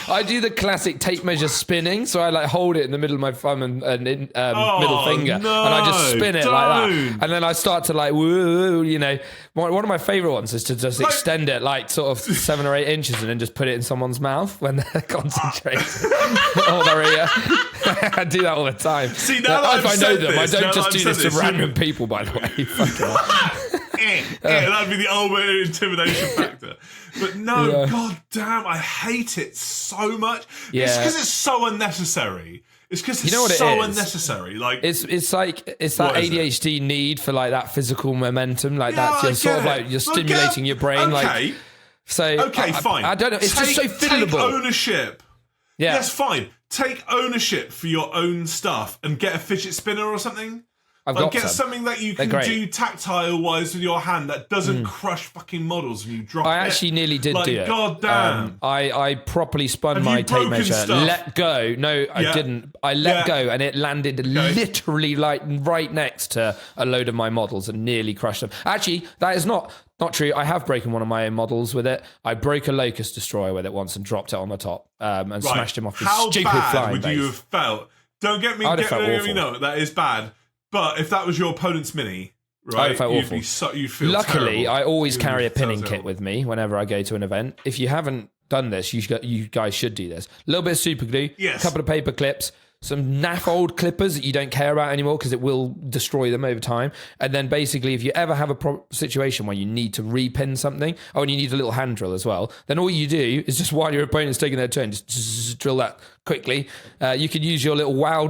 I do the classic tape measure spinning, so I like hold it in the middle of my thumb and middle finger, and I just spin it like that, and then I start to like woo, you know. One of my favorite ones is to just extend it like sort of 7 or 8 inches, and then just put it in someone's mouth when they're concentrating. Or they're I do that all the time. See, now that if I know them, this, I don't just do this to random people. By the way, that'd be the ultimate intimidation factor. But no, god damn, I hate it so much. Yeah. It's because it's so unnecessary. It's because it's unnecessary. Like it's that ADHD need for like that physical momentum, like that. You're sort of like you're stimulating your brain. Okay. Like, so fine. I don't know. It's just so fiddleable. Take ownership. Yeah. Yes, fine. Take ownership for your own stuff and get a fidget spinner or something. Get something that you can do tactile-wise with your hand that doesn't crush fucking models when you drop it. I actually nearly did do it. God damn. I properly spun my tape measure, let go. No, I didn't. I let go and it landed literally like right next to a load of my models and nearly crushed them. Actually, that is not true. I have broken one of my own models with it. I broke a Locust Destroyer with it once and dropped it on the top and smashed him off his stupid flying base. How bad would you have felt? Don't get me no, that is bad. But if that was your opponent's mini, right, you'd feel Luckily, terrible. I always carry a pinning kit with me whenever I go to an event. If you haven't done this, you guys should do this. A little bit of super glue, a couple of paper clips, some naff old clippers that you don't care about anymore because it will destroy them over time. And then basically, if you ever have a situation where you need to repin something, and you need a little hand drill as well, then all you do is just while your opponent's taking their turn, just drill that quickly. You can use your little wow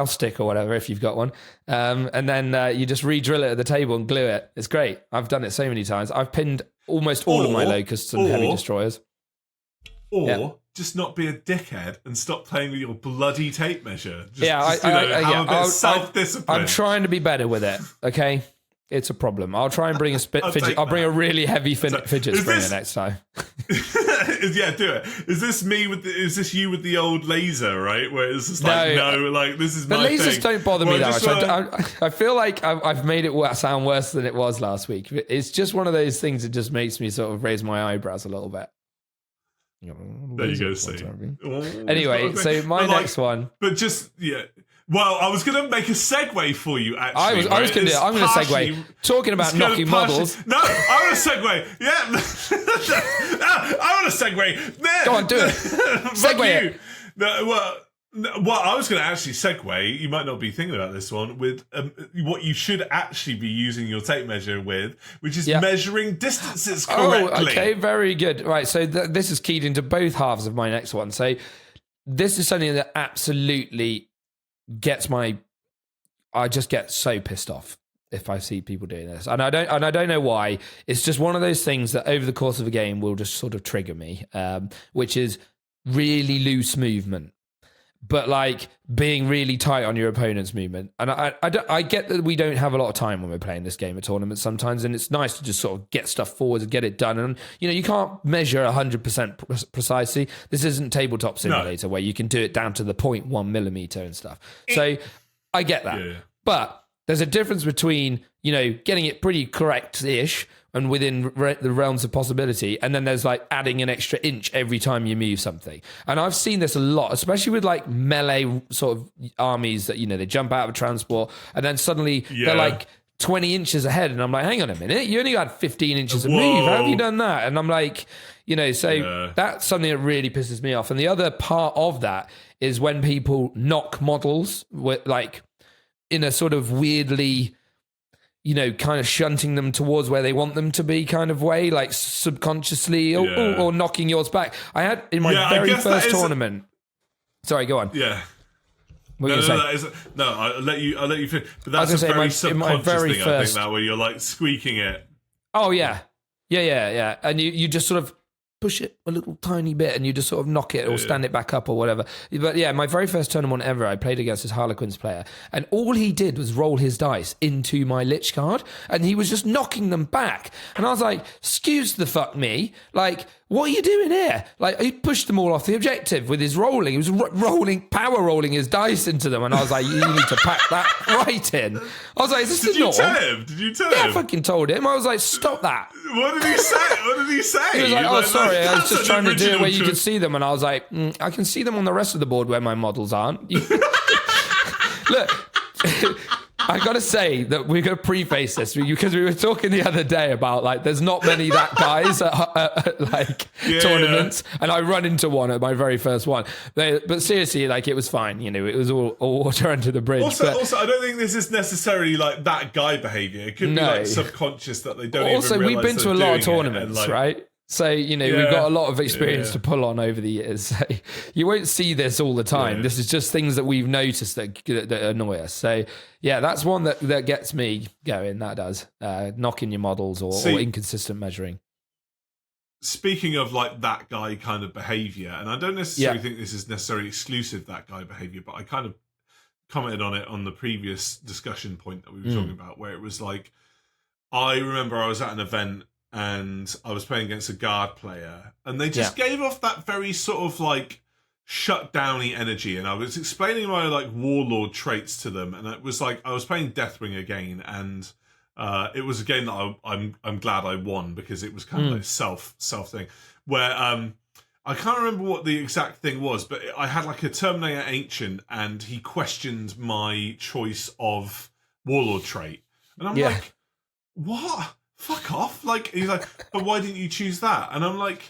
stick or whatever if you've got one. And then you just re-drill it at the table and glue it. It's great. I've done it so many times. I've pinned almost all of my Locusts and heavy destroyers. Or just not be a dickhead and stop playing with your bloody tape measure. Have a bit of self-discipline. I'm trying to be better with it, okay? It's a problem. I'll try and bring a fidget. I'll bring a really heavy fidget spinner next time. Yeah, do it. Is this you with the old laser, right? Where it's just like, this is my thing. The lasers don't bother me that much. I feel like I've made it sound worse than it was last week. It's just one of those things that just makes me sort of raise my eyebrows a little bit. There you go, see. Anyway, so my next one. But just, well, I was going to make a segue for you, actually. I was going to do it. I'm going to segue. Talking about knocking models. No, I want to segue. Yeah. I want to segue. Go on, do it. Segue it. No, well, Well, I was going to actually segue. You might not be thinking about this one with what you should actually be using your tape measure with, which is measuring distances correctly. Oh, okay, very good. Right, so this is keyed into both halves of my next one. So this is something that absolutely gets I just get so pissed off if I see people doing this, and I don't know why. It's just one of those things that over the course of a game will just sort of trigger me, which is really loose movement, but like being really tight on your opponent's movement. And I get that we don't have a lot of time when we're playing this game at tournaments sometimes, and it's nice to just sort of get stuff forward and get it done. And you can't measure 100% precisely. This isn't Tabletop Simulator where you can do it down to the 0.1 millimeter and stuff. So I get that, but there's a difference between, getting it pretty correct-ish and within the realms of possibility, and then there's like adding an extra inch every time you move something. And I've seen this a lot, especially with like melee sort of armies that, they jump out of a transport and then suddenly they're like 20 inches ahead. And I'm like, hang on a minute, you only got 15 inches of move. How have you done that? And I'm like, that's something that really pisses me off. And the other part of that is when people knock models with like, in a sort of weirdly, kind of shunting them towards where they want them to be kind of way, like subconsciously or knocking yours back. I had in my very first tournament. Sorry, go on. Yeah. What no, I'll let you finish. But that's a very subconscious thing, I think, that where you're like squeaking it. Oh, yeah. Yeah. And you just sort of push it a little tiny bit and you just sort of knock it or stand it back up or whatever. But yeah, my very first tournament ever, I played against this Harlequins player, and all he did was roll his dice into my Lich card, and he was just knocking them back. And I was like, excuse the fuck me, like, what are you doing here? Like, he pushed them all off the objective with his rolling. He was power rolling his dice into them. And I was like, you need to pack that right in. I was like, is this the norm? Did you tell him? Yeah, I fucking told him. I was like, stop that. What did he say? He was like, oh, sorry, I was just trying to do it where you could see them. And I was like, I can see them on the rest of the board where my models aren't. Look, I got to say that we're going to preface this because we were talking the other day about like there's not many that guys at tournaments, and I run into one at my very first one. But seriously, like it was fine. It was all water under the bridge. Also, I don't think this is necessarily like that guy behavior. It could be like subconscious that they don't. Also, even we've been to a lot of tournaments, right? So, we've got a lot of experience to pull on over the years. So you won't see this all the time. Yeah. This is just things that we've noticed that annoy us. So, yeah, that's one that gets me going. That does. Knocking your models or inconsistent measuring. Speaking of like that guy kind of behavior, and I don't necessarily think this is necessarily exclusive that guy behavior, but I kind of commented on it on the previous discussion point that we were talking about, where it was like, I remember I was at an event and I was playing against a guard player, and they just gave off that very sort of like shut-downy energy. And I was explaining my like warlord traits to them, and it was like I was playing Deathwing again, and it was a game that I'm glad I won because it was kind of like self thing. Where I can't remember what the exact thing was, but I had like a Terminator Ancient, and he questioned my choice of warlord trait, and I'm like, what? Fuck off. Like, he's like, but why didn't you choose that? And I'm like,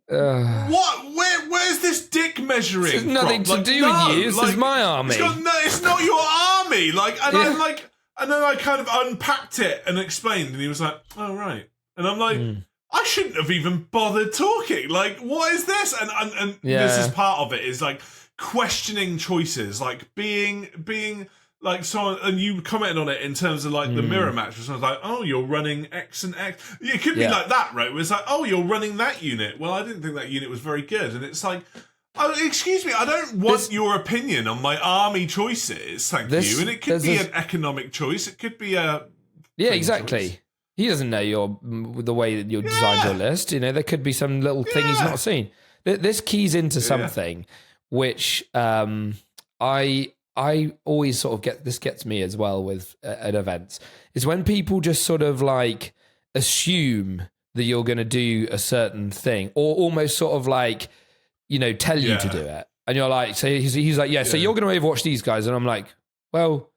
what? Where's this dick measuring? This has nothing to do with you. This is my army. It's not your army. Like, and I'm like, and then I kind of unpacked it and explained, and he was like, oh, right. And I'm like, I shouldn't have even bothered talking. Like, what is this? And this is part of it, is like questioning choices, like being like someone, and you commented on it in terms of like the mirror match, where I was like, oh, you're running X and X. It could be like that, right? Where it's like, oh, you're running that unit. Well, I didn't think that unit was very good. And it's like, oh, excuse me, I don't want your opinion on my army choices, thank you. And it could be an economic choice. It could be a... Yeah, exactly. Choice. He doesn't know the way that you designed your list. There could be some little thing he's not seen. This keys into something which I always sort of gets me as well with at events, is when people just sort of like assume that you're going to do a certain thing, or almost sort of like, tell you to do it. And you're like, so he's like, so you're going to overwatch these guys. And I'm like, well,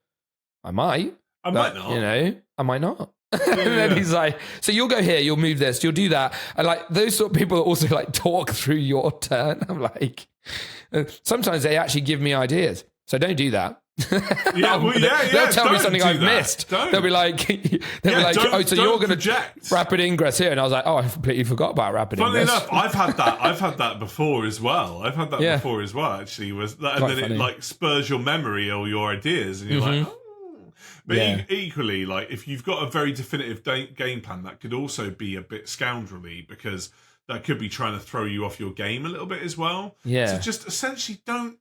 I might. I might not. I might not. And then he's like, so you'll go here, you'll move this, you'll do that. And like those sort of people also like talk through your turn. I'm like, Sometimes they actually give me ideas, so don't do that. They'll tell me something I've missed. They'll be like, oh, so you're going to rapid ingress here, and I was like, oh, I completely forgot about rapid ingress. Funnily enough, I've had that before as well. Before as well. Actually, and then it like spurs your memory or your ideas, and you're like, oh. But equally, like if you've got a very definitive game plan, that could also be a bit scoundrelly because that could be trying to throw you off your game a little bit as well. Yeah. So just essentially don't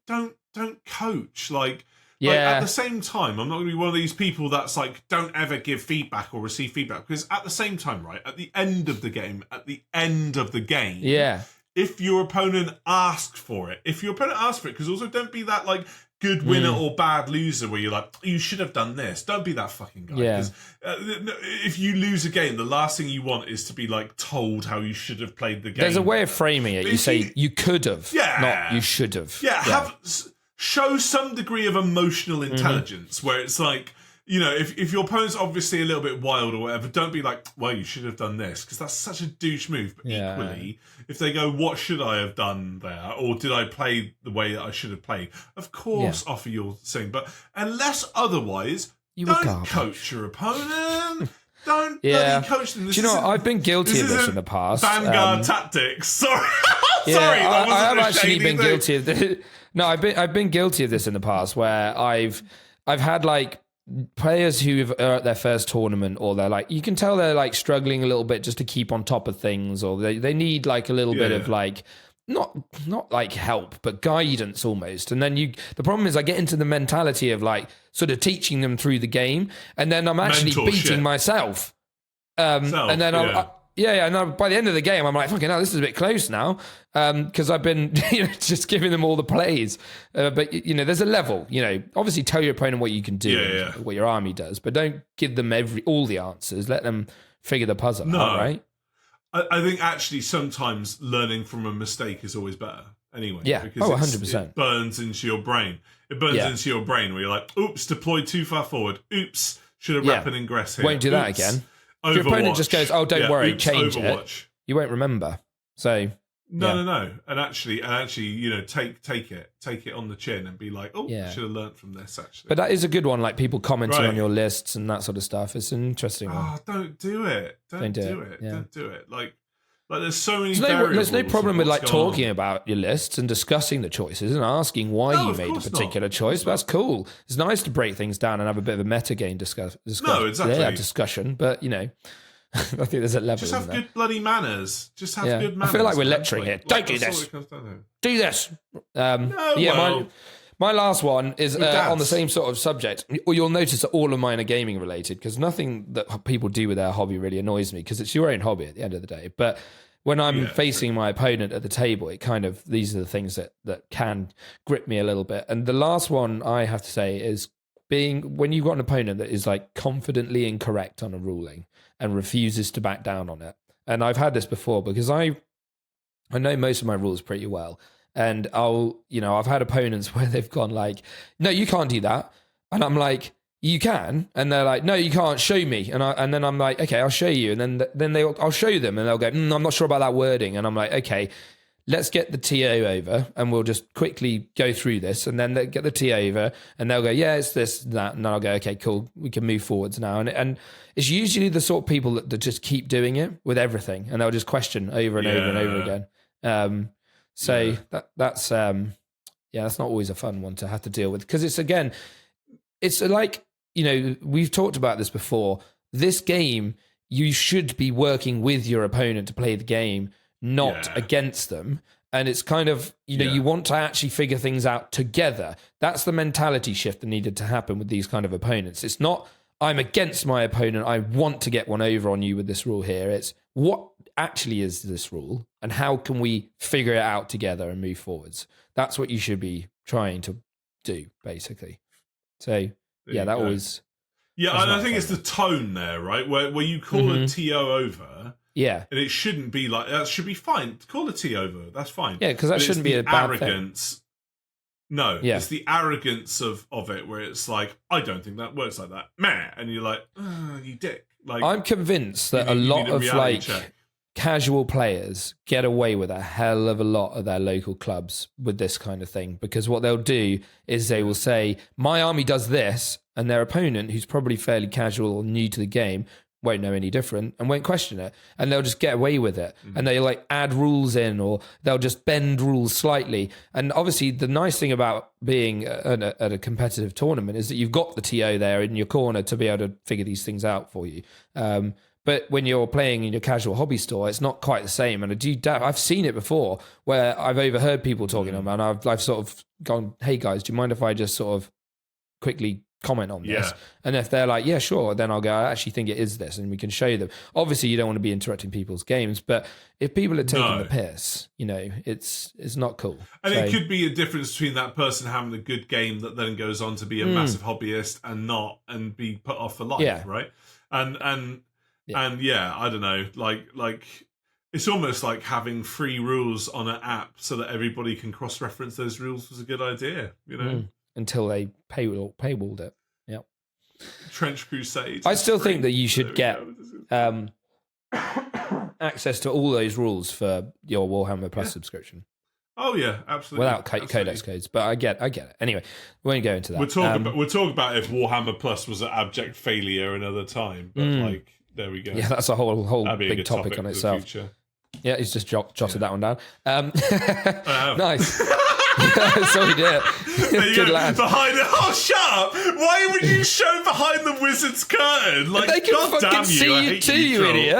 coach like. Like, at the same time, I'm not going to be one of these people that's like, don't ever give feedback or receive feedback. Because at the same time, right, at the end of the game, if your opponent asks for it, because also don't be that like good winner or bad loser where you're like, you should have done this. Don't be that fucking guy. Because if you lose a game, the last thing you want is to be like told how you should have played the game. There's a way of framing it. You say you could have, not you should have. Show some degree of emotional intelligence where it's like, you know, if your opponent's obviously a little bit wild or whatever, don't be like, well, you should have done this, because that's such a douche move. But equally, if they go, what should I have done there? Or did I play the way that I should have played? Of course, offer your thing. But unless otherwise, don't coach your opponent. Don't bloody coach them. Do you know what? I've been guilty of this in the past. Vanguard tactics. Sorry. Sorry, I have actually been guilty of this. No, I've been guilty of this in the past where I've had like players who are at their first tournament, or they're like, you can tell they're like struggling a little bit just to keep on top of things, or they need like a little bit of like not like help, but guidance almost. And then the problem is I get into the mentality of like sort of teaching them through the game, and then I'm actually beating myself. And then and by the end of the game, I'm like, fucking hell, this is a bit close now, because I've been just giving them all the plays. But, there's a level, obviously tell your opponent what you can do, what your army does, but don't give them all the answers. Let them figure the puzzle out, right? I think actually sometimes learning from a mistake is always better anyway. Yeah, because 100%. It burns into your brain. It burns into your brain where you're like, oops, deployed too far forward. Oops, should have rapid ingress here. Won't do that again. If your opponent just goes, oh, don't worry, change it, you won't remember. So no, and actually, take it on the chin and be like, oh, I should have learnt from this actually. But that is a good one, like people commenting on your lists and that sort of stuff. It's an interesting one. Oh, don't do it. Don't do it. Don't do it. Like there's so many variables. There's no problem with like talking about your lists and discusking the choices and asking why you made a particular choice. That's cool. It's nice to break things down and have a bit of a metagame discussion. Discussion, but I think there's a level. Just have good bloody manners. Just have good manners. I feel like we're lecturing here. Don't do this. Do this. My last one is on the same sort of subject. You'll notice that all of mine are gaming related, because nothing that people do with their hobby really annoys me, because it's your own hobby at the end of the day. But when I'm facing my opponent at the table, it kind of, these are the things that can grip me a little bit. And the last one I have to say is when you've got an opponent that is like confidently incorrect on a ruling and refuses to back down on it. And I've had this before because I know most of my rules pretty well. And I've had opponents where they've gone like, no, you can't do that. And I'm like, you can. And they're like, no, you can't, show me. And then I'm like, okay, I'll show you. And then I'll show them and they'll go, I'm not sure about that wording. And I'm like, okay, let's get the TO over and we'll just quickly go through this. And then they get the TO over and they'll go, yeah, it's this, that. And then I'll go, okay, cool. We can move forwards now. And it's usually the sort of people that just keep doing it with everything. And they'll just question over and over and over again. That's not always a fun one to have to deal with, because it's like, we've talked about this before. This game, you should be working with your opponent to play the game, not against them. And it's kind of, you want to actually figure things out together. That's the mentality shift that needed to happen with these kind of opponents. It's not, I'm against my opponent, I want to get one over on you with this rule here. It's, what actually is this rule and how can we figure it out together and move forwards? That's what you should be trying to do, basically. So that always and I think it's the tone there, right, where you call a TO over, and it shouldn't be like that. Should be fine, call a TO over, that's fine, because that shouldn't be a bad arrogance thing. No, it's the arrogance of it, where it's like, I don't think that works like that, meh, and you're like, oh, you dick. Like, I'm convinced that a lot of like casual players get away with a hell of a lot of their local clubs with this kind of thing, because what they'll do is they will say, my army does this, and their opponent, who's probably fairly casual or new to the game, won't know any different and won't question it, and they'll just get away with it. And they like add rules in, or they'll just bend rules slightly. And obviously the nice thing about being at a competitive tournament is that you've got the TO there in your corner to be able to figure these things out for you. But when you're playing in your casual hobby store, it's not quite the same. And I've seen it before where I've overheard people talking about, and I've sort of gone, hey guys, do you mind if I just sort of quickly comment on this? And if they're like, yeah, sure, then I'll go, I actually think it is this, and we can show them. Obviously, you don't want to be interrupting people's games, but if people are taking the piss, it's not cool. And it could be a difference between that person having a good game that then goes on to be a massive hobbyist and be put off for life, right? And I don't know, like it's almost like having free rules on an app so that everybody can cross-reference those rules was a good idea, Until they paywalled it. Yep. Trench Crusade. I still think that you should get access to all those rules for your Warhammer Plus subscription. Oh yeah, absolutely. Without codex codes, but I get it. Anyway, we won't go into that. We'll talk about if Warhammer Plus was an abject failure another time. But there we go. Yeah, that's a whole big good topic on itself. Yeah, he's just jotted that one down. Nice. So he did. Good lad. Behind it. Oh, shut up! Why would you show behind the wizard's curtain? Like, they can God fucking damn see I you hate too, you idiot.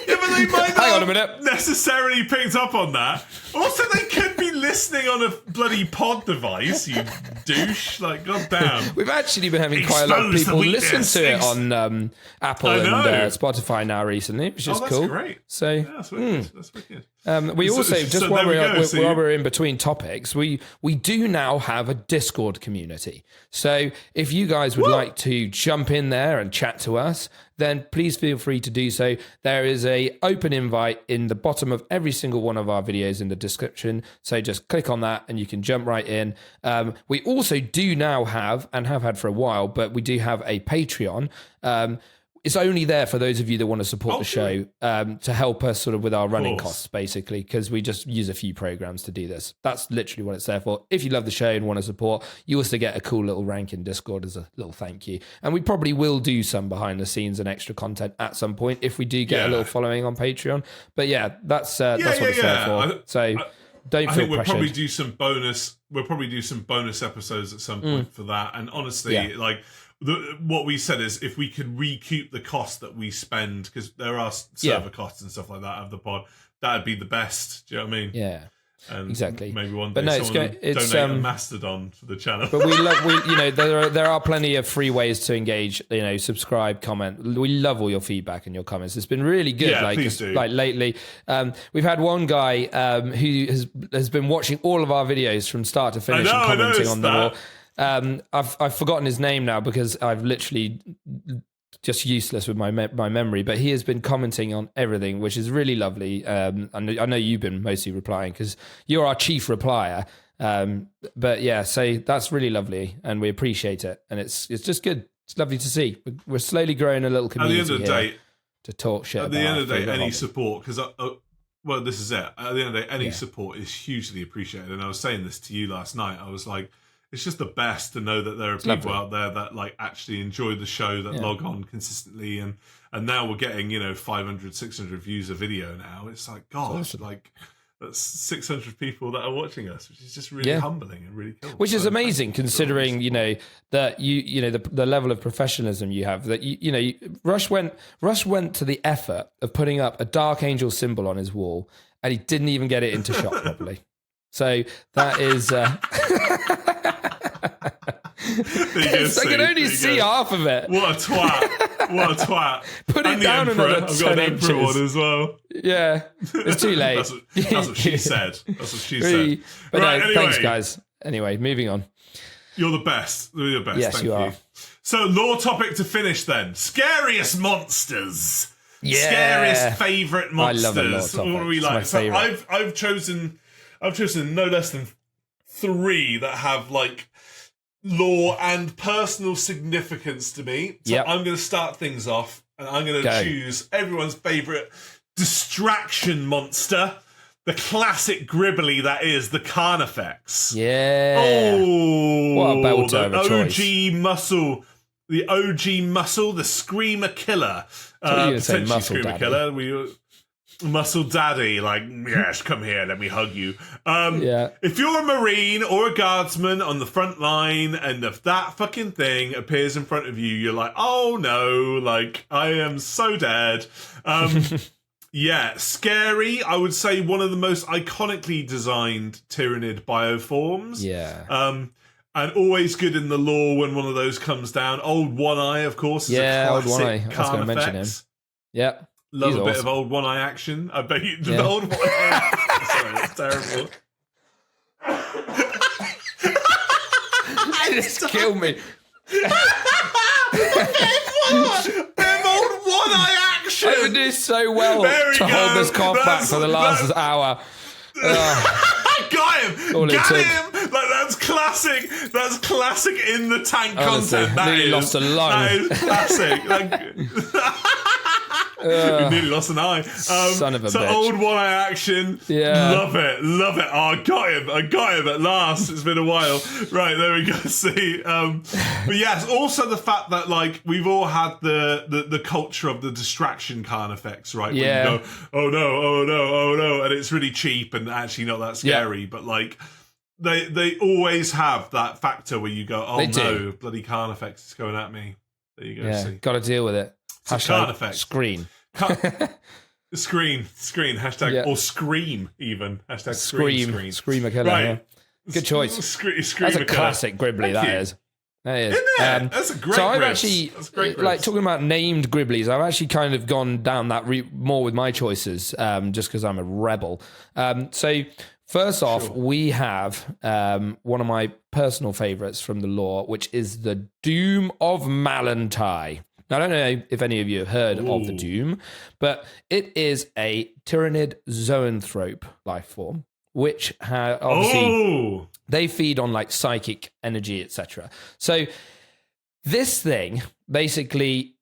Yeah, but they might Hang on a not minute. necessarily picked up on that. Also, they could be listening on a bloody pod device, you douche. Like, God damn. We've actually been having quite a lot of people listen to it on Apple and Spotify now recently, which is cool. Great. So, yeah, that's wicked. That's wicked. We also, just while we're in between topics, we do now have a Discord community. So if you guys would like to jump in there and chat to us, then please feel free to do so. There is a open invite in the bottom of every single one of our videos in the description. So just click on that and you can jump right in. We also do now have, and have had for a while, but we do have a Patreon. It's only there for those of you that want to support the show, to help us sort of with our running costs, basically, because we just use a few programs to do this. That's literally what it's there for. If you love the show and want to support, you also get a cool little rank in Discord as a little thank you. And we probably will do some behind the scenes and extra content at some point if we do get a little following on Patreon. But yeah, that's what it's there for. Don't feel pressured. We'll probably do some bonus episodes at some point for that. And honestly, what we said is if we could recoup the cost that we spend, because there are server costs and stuff like that of the pod, that'd be the best. Do you know what I mean? Yeah. And exactly. Maybe one day someone will donate a Mastodon for the channel. But there are plenty of free ways to engage. Subscribe, comment. We love all your feedback and your comments. It's been really good. Yeah, please do. Like lately, we've had one guy who has been watching all of our videos from start to finish and commenting on them all. I've forgotten his name now because I've literally just useless with my memory, but he has been commenting on everything, which is really lovely. I know you've been mostly replying because you're our chief replier. But yeah, so that's really lovely and we appreciate it. And it's just good. It's lovely to see. We're slowly growing a little community at the end of the day, to talk shit at about. the end of the day, any support, because this is it. At the end of the day, any support is hugely appreciated. And I was saying this to you last night. I was like, it's just the best to know that there are people out there that like actually enjoy the show, that log on consistently, and now we're getting 500, 600 views a video now. It's like, God, like that's 600 people that are watching us, which is just really humbling and really cool. Which is amazing considering that the level of professionalism you have. That Rush went to the effort of putting up a Dark Angel symbol on his wall, and he didn't even get it into shot properly. So that is. I can only see half of it. What a twat! What a twat! Put it down another 10 inches. I've got an Emperor one as well. Yeah, it's too late. that's what she said. That's what she said. But anyway. Thanks, guys. Anyway, moving on. You're the best. You're the best. Yes, Thank you are. So, lore topic to finish then. Scariest monsters. Yeah. Scariest favourite monsters. I love a lore topic. What do we like? So I've chosen no less than 3 that have like lore and personal significance to me. So I'm going to start things off, and I'm going to choose everyone's favourite distraction monster. The classic gribbly that is the Carnifex. Yeah. Oh, what a belter of a OG choice. muscle. The OG muscle, the Screamer Killer. So you would say Potentially muscle Screamer daddy. Killer. Muscle Daddy, like, yes, come here, let me hug you. Yeah. If you're a Marine or a Guardsman on the front line and if that fucking thing appears in front of you, you're like, oh no, like, I am so dead. Yeah, scary. I would say one of the most iconically designed Tyrannid bioforms. Yeah. And always good in the lore when one of those comes down. Old One Eye, of course, is Yeah, a Old One Eye. classic I was going to mention him. Carnifex. Yeah. Love He's a bit awesome. of Old One Eye action. I bet you the Yeah. Old One Eye. Sorry, that's terrible. Just kill me. Them Old One Eye action. I've been doing so well There we to hold go. this cough back for the last hour. Got him! All it Got took. him! Like, that's classic. That's classic in the tank Honestly, content. That nearly is. lost a lung. That is classic. You nearly lost an eye. Son of a so bitch. Old One Eye action. Yeah. Love it. Love it. Oh, I got him at last. It's been a while. Right, there we go. See. But yes, also the fact that, like, we've all had the culture of the distraction Carnifex, right? Yeah. When you go, oh no, oh no, oh no, and it's really cheap and actually not that scary, but like they always have that factor where you go, oh They no, do. bloody Carnifex is going at me. There you go. Yeah, See. got to deal with it. So Carnifex. Screen. Screen, hashtag, Yeah. or scream even. Hashtag scream. Screamer Killer. Right. Yeah. Good choice. Scream That's a classic Gribbly, Thank you. That is. That is. Isn't it? That's a great So I've riff. actually, That's great like, riffs. talking about named Gribblies, I've actually kind of gone down that route more with my choices, just because I'm a rebel. So first off, we have one of my personal favourites from the lore, which is the Doom of Malantai. Now, I don't know if any of you have heard of the Doom, but it is a Tyrannid zoanthrope life form, which obviously they feed on like psychic energy, etc. So this thing basically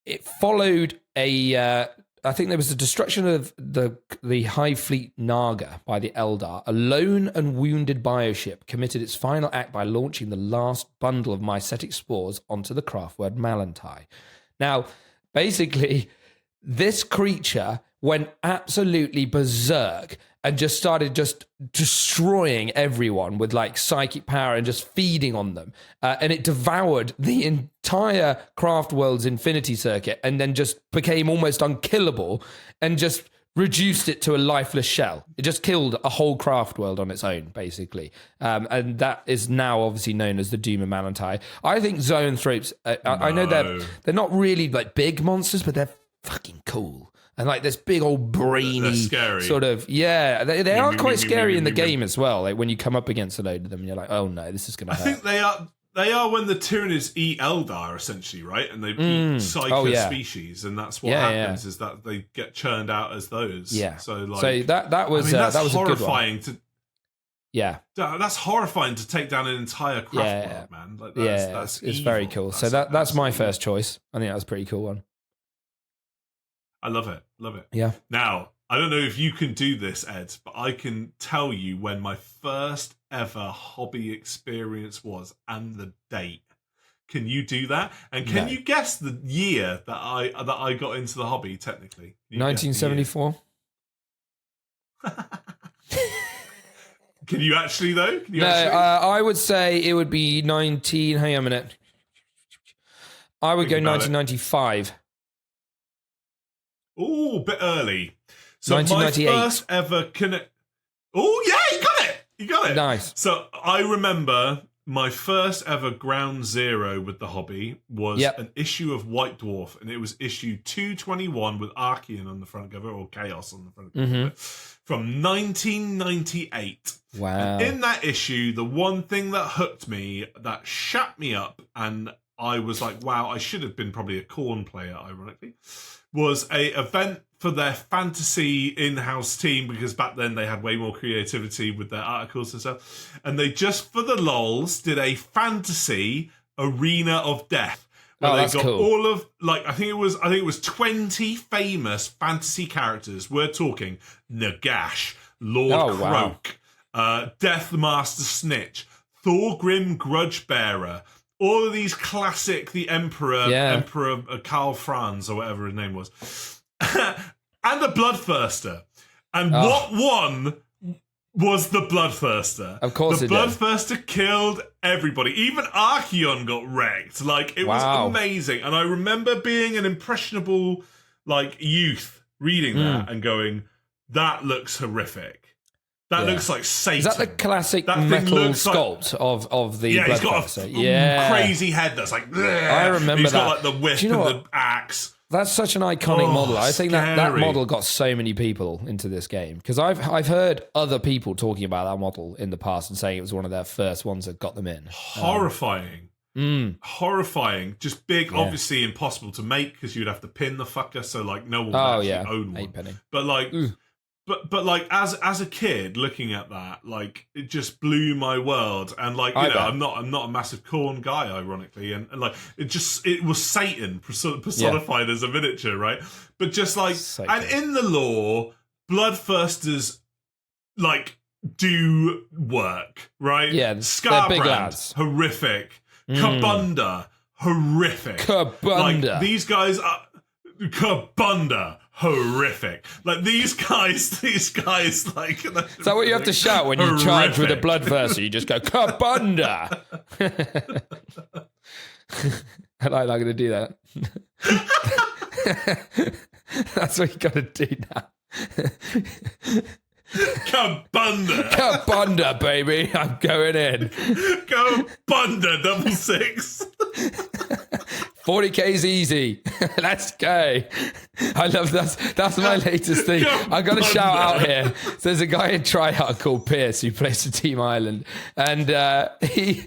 it followed I think there was the destruction of the Hive Fleet Naga by the Eldar. A lone and wounded bioship committed its final act by launching the last bundle of mycetic spores onto the craftword Malantai. Now, basically, this creature went absolutely berserk and just started just destroying everyone with like psychic power and just feeding on them. And it devoured the entire craft world's infinity circuit and then just became almost unkillable and just reduced it to a lifeless shell. It just killed a whole craft world on its own, basically. And that is now obviously known as the Doom of Malantai. I think zoanthropes, I know they're not really like big monsters, but they're fucking cool. And like this big old brainy scary. sort of, yeah, they are quite scary in the game as well. Like when you come up against a load of them, you're like, oh no, this is going to hurt. I think they are when the Tyranids eat Eldar, essentially, right? And they eat Psyker species, and that's what happens is that they get churned out as those. Yeah. So like, that was that's that was horrifying a good one. to. Yeah. That's horrifying to take down an entire craft world, man. Like, that's it's very cool. So that's my first choice. I think that was a pretty cool one. I love it. Love it. Yeah. Now, I don't know if you can do this, Ed, but I can tell you when my first ever hobby experience was and the date. Can you do that? And can you guess the year that I got into the hobby? Technically, 1974. Can you actually though? Can you I would say it would be 19. Hang on a minute. I would go 1995. Oh, a bit early. So 1998. my first ever connect. Oh yeah, you got it. You got it. Nice. So I remember my first ever ground zero with the hobby was an issue of White Dwarf, and it was issue 221 with Archean on the front cover, or Chaos on the front cover, from 1998. Wow. And in that issue, the one thing that hooked me, that shut me up, and I was like, wow, I should have been probably a Khorne player, ironically, was a event for their fantasy in-house team, because back then they had way more creativity with their articles and stuff. And they just, for the lols, did a fantasy arena of death, But that's got cool. all of I think it was 20 famous fantasy characters. We're talking Nagash, Lord Croak, Deathmaster Snitch, Thorgrim Grudgebearer, all of these classic, the Emperor Karl Franz or whatever his name was, and the Bloodthirster. And what won was the Bloodthirster. Of course, the Bloodthirster killed everybody. Even Archeon got wrecked. It was amazing. And I remember being an impressionable youth reading that and going, "That looks horrific. That looks like Satan." Is that the classic metal sculpt of the Bloodthirster? He's got a crazy head that's like. I remember he's that. Got the whip and the axe. That's such an iconic model. I think that scary. model got so many people into this game because I've heard other people talking about that model in the past and saying it was one of their first ones that got them in. Horrifying. Horrifying. Just big, obviously impossible to make because you'd have to pin the fucker so no one would actually own one. 8 penny. But as a kid looking at that, it just blew my world. And I'm not a massive Khorne guy, ironically, and it was Satan personified as a miniature, right? But just and in the lore, Bloodthirsters do work, right? Yeah, Scarbrand, horrific. Kabunda, horrific. Kabunda. These guys are Kabunda. Horrific. These guys Is that what you have to shout when you charge with a Bloodthirster? You just go, Kabunda! I'm not going to do that. That's what you got to do now. Kabunda. Kabunda, baby. I'm going in. Kabunda, 66. 40k's easy. Let's go. I love that's my latest thing. I got to shout out here. There's a guy in Tryhard called Pierce who plays for Team Ireland, and he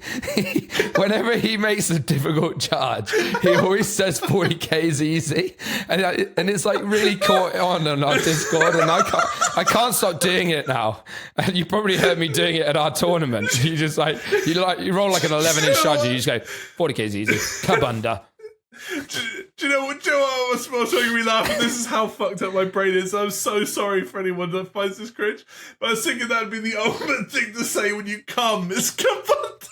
whenever he makes a difficult charge, he always says 40k's easy, and it's really caught on our Discord, and I can't stop doing it now. And you probably heard me doing it at our tournament. You just you roll an 11-inch charge, and you just go 40k's easy. Kabunda. Do you know what was making me laugh? And this is how fucked up my brain is. I'm so sorry for anyone that finds this cringe. But I was thinking that'd be the ultimate thing to say when you come. It's kabunda.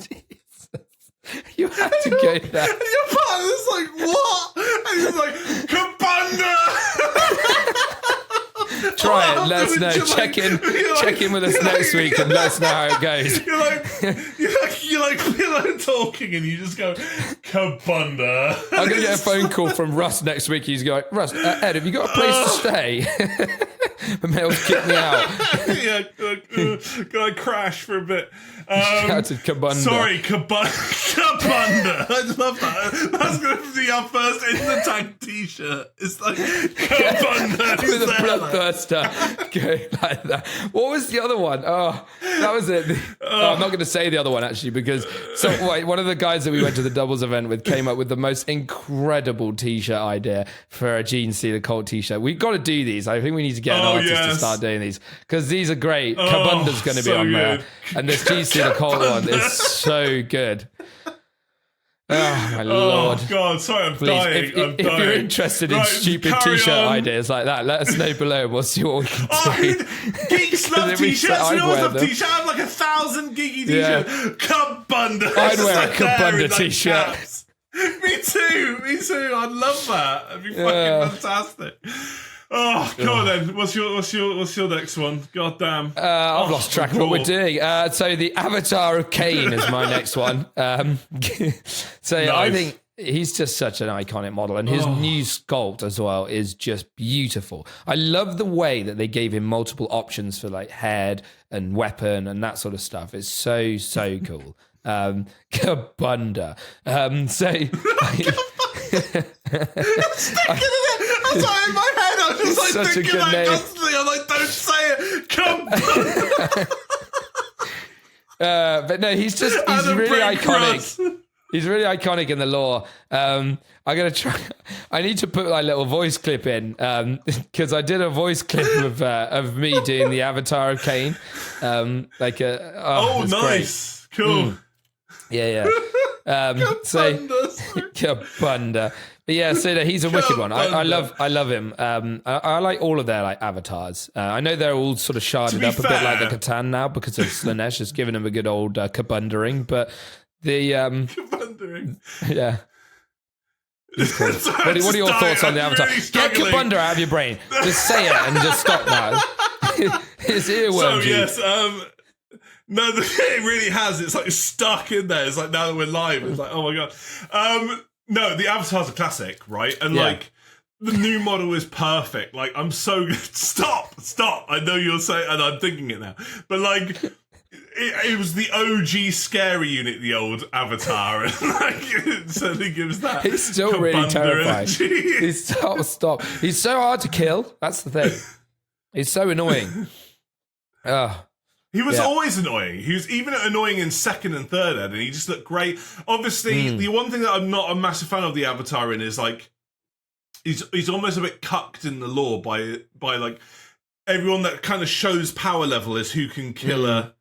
Jesus. You have to go there. And your partner's what? And he's kabunda. Try it. Let us know. Check in with us next week and let us know how it goes. You're talking and you just go kabunda. I'm gonna get a phone call from Russ next week. He's going, Russ, Ed, have you got a place to stay? The mail's kicked me out. Yeah, can I crash for a bit? Shouted kabunda. Sorry, kabunda. I love that. That's going to be our first In the Tank t-shirt. It's kabunda. With a Bloodthirster. Go like that. What was the other one? Oh, that was it. I'm not going to say the other one actually because one of the guys that we went to the doubles event with came up with the most incredible t-shirt idea for a Gene Stealer Cult t-shirt. We've got to do these. I think we need to get an artist to start doing these because these are great. Kabunda's going to be on there, and this Gene Stealer Cult one is so good. Oh my lord! Oh god, sorry, I'm Please, dying. if you're interested in stupid t-shirt ideas like that, let us know below. We'll see what we can do. Geeks love t-shirts. We always love t-shirts. I have 1,000 geeky t-shirts. Kabunda. I'd wear a Kabunda t-shirt. Me too. I'd love that. It'd be fucking fantastic. Oh, go on then. What's your next one? God damn. I've lost track of what we're doing. So the Avatar of Cain is my next one. I think he's just such an iconic model, and his new sculpt as well is just beautiful. I love the way that they gave him multiple options for head and weapon and that sort of stuff. It's so cool. Kabunda. That's why in my head I was just thinking that constantly. I'm don't say it. Kabunda. But no, he's really iconic. He's really iconic in the lore. I'm gonna try. I need to put little voice clip in because I did a voice clip of me doing the Avatar of Cain. Nice, great. cool. Yeah. Kabunda. But yeah, so he's a wicked one. I love him. I like all of their like avatars. I know they're all sort of sharded up a bit like the Catan now because of Slanesh has given him a good old kabundering. But the Kabundering. Yeah. Cool. What are your thoughts on the avatar? Really Get Kabunda out of your brain. Just say it and just stop now. It's earworm. So yes, no, it really has. It's like stuck in there. It's like now that we're live, it's like, oh my god. No, the avatar's a classic, right? And like the new model is perfect. Like I'm so stop. I know you're saying, and I'm thinking it now, but like. It was the OG scary unit, the old avatar, and like it certainly gives that. He's still really terrifying. He's stop. He's so hard to kill. That's the thing. He's so annoying. He was always annoying. He was even annoying in second and third ed, and he just looked great. Obviously, the one thing that I'm not a massive fan of the avatar in is like he's almost a bit cucked in the lore by like everyone that kind of shows power level is who can kill a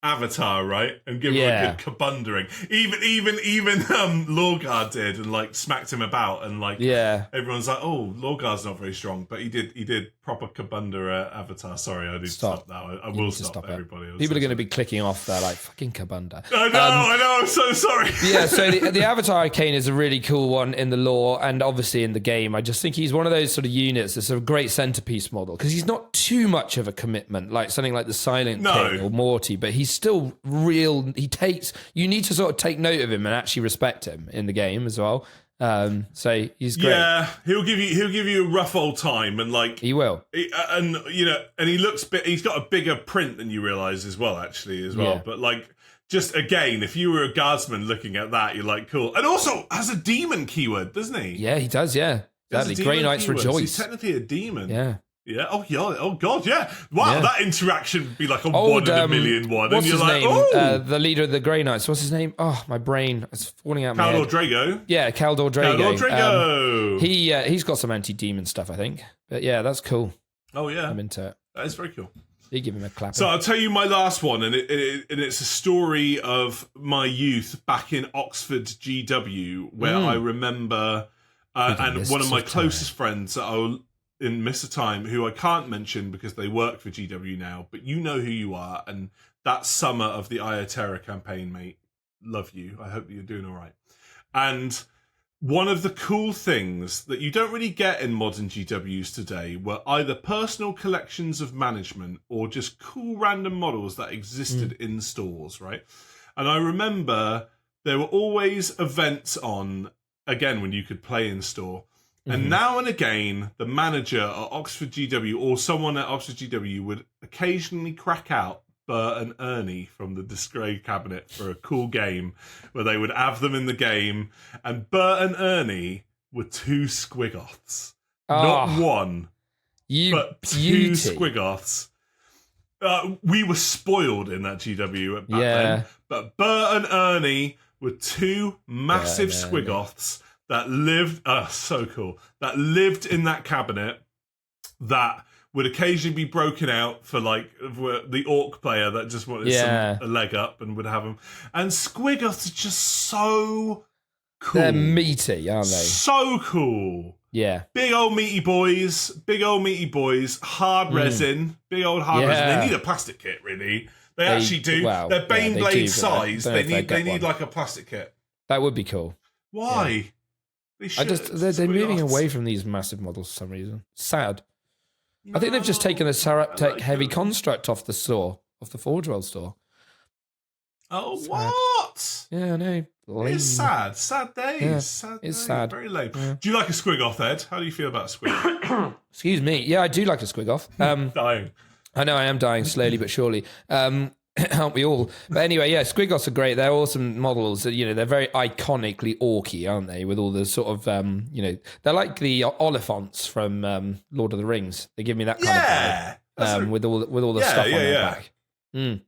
avatar, right? And give him a good kabundering. Even Lorgar did and like smacked him about and like everyone's like, oh, Lorgar's not very strong, but he did proper kabunder avatar. Sorry, I need to stop now. I will stop everybody. People are going to be clicking off there like fucking kabunda. I know, I'm so sorry. Yeah, so the Avatar Arcane is a really cool one in the lore and obviously in the game. I just think he's one of those sort of units that's a great centerpiece model because he's not too much of a commitment like something like the Silent King or Morty, but he's still real. You need to sort of take note of him and actually respect him in the game as well. So he's great. Yeah, he'll give you a rough old time, and like he will. And he looks he's got a bigger print than you realise as well. Yeah. But like, just again, if you were a guardsman looking at that, you're like, cool. And also has a demon keyword, doesn't he? Yeah, he does. Yeah, exactly. Grey Knights rejoice. So he's technically a demon. Yeah. Yeah. Oh, yeah. Oh, God. Yeah. Wow. Yeah. That interaction would be like a 1 in a million one. What's and you're his like, name? oh. The leader of the Grey Knights. What's his name? Oh, my brain. It's falling out my head. Caldor Drago. Yeah, Caldor Drago. Caldor Drago. He's got some anti-demon stuff, I think. But yeah, that's cool. Oh, yeah. I'm into it. That is very cool. You give him a clap. So I'll tell you my last one, and it's a story of my youth back in Oxford GW, where I remember, and one of my closest friends that I'll in Mr. Time, who I can't mention because they work for GW now, but you know who you are, and that summer of the Aya Terra campaign, mate, love you. I hope that you're doing all right. And one of the cool things that you don't really get in modern GWs today were either personal collections of management or just cool random models that existed in stores, right? And I remember there were always events on, again, when you could play in store. And now and again, the manager at Oxford GW or someone at Oxford GW would occasionally crack out Bert and Ernie from the display cabinet for a cool game where they would have them in the game. And Bert and Ernie were two squigoths. Not one, but two squigoths. We were spoiled in that GW back then. But Bert and Ernie were two massive squigoths that lived, so cool, that lived in that cabinet that would occasionally be broken out for like the orc player that just wanted a leg up and would have them. And squigoths are just so cool. They're meaty, aren't they? So cool. Yeah. Big old meaty boys, hard resin, big old hard resin. They need a plastic kit, really. They actually do. Well, they're Baneblade size. They need like a plastic kit. That would be cool. Why? Yeah. They're moving away from these massive models for some reason. Sad. No. I think they've just taken the Saraptech Heavy Construct off the store, off the Forge World store. Oh, sad. What? Yeah, I know. Lame. It's sad. Sad days. Yeah, sad it's days. sad. Very lame. Yeah. Do you like a squig-off, Ed? How do you feel about a squig? Excuse me. Yeah, I do like a squig-off. Dying. I know I am dying slowly but surely. Aren't we all? But anyway, yeah, squigoths are great. They're awesome models. They're very iconically orky, aren't they? With all the sort of, they're like the Oliphants from Lord of the Rings. They give me that kind of vibe. With all the stuff on their back. Mm.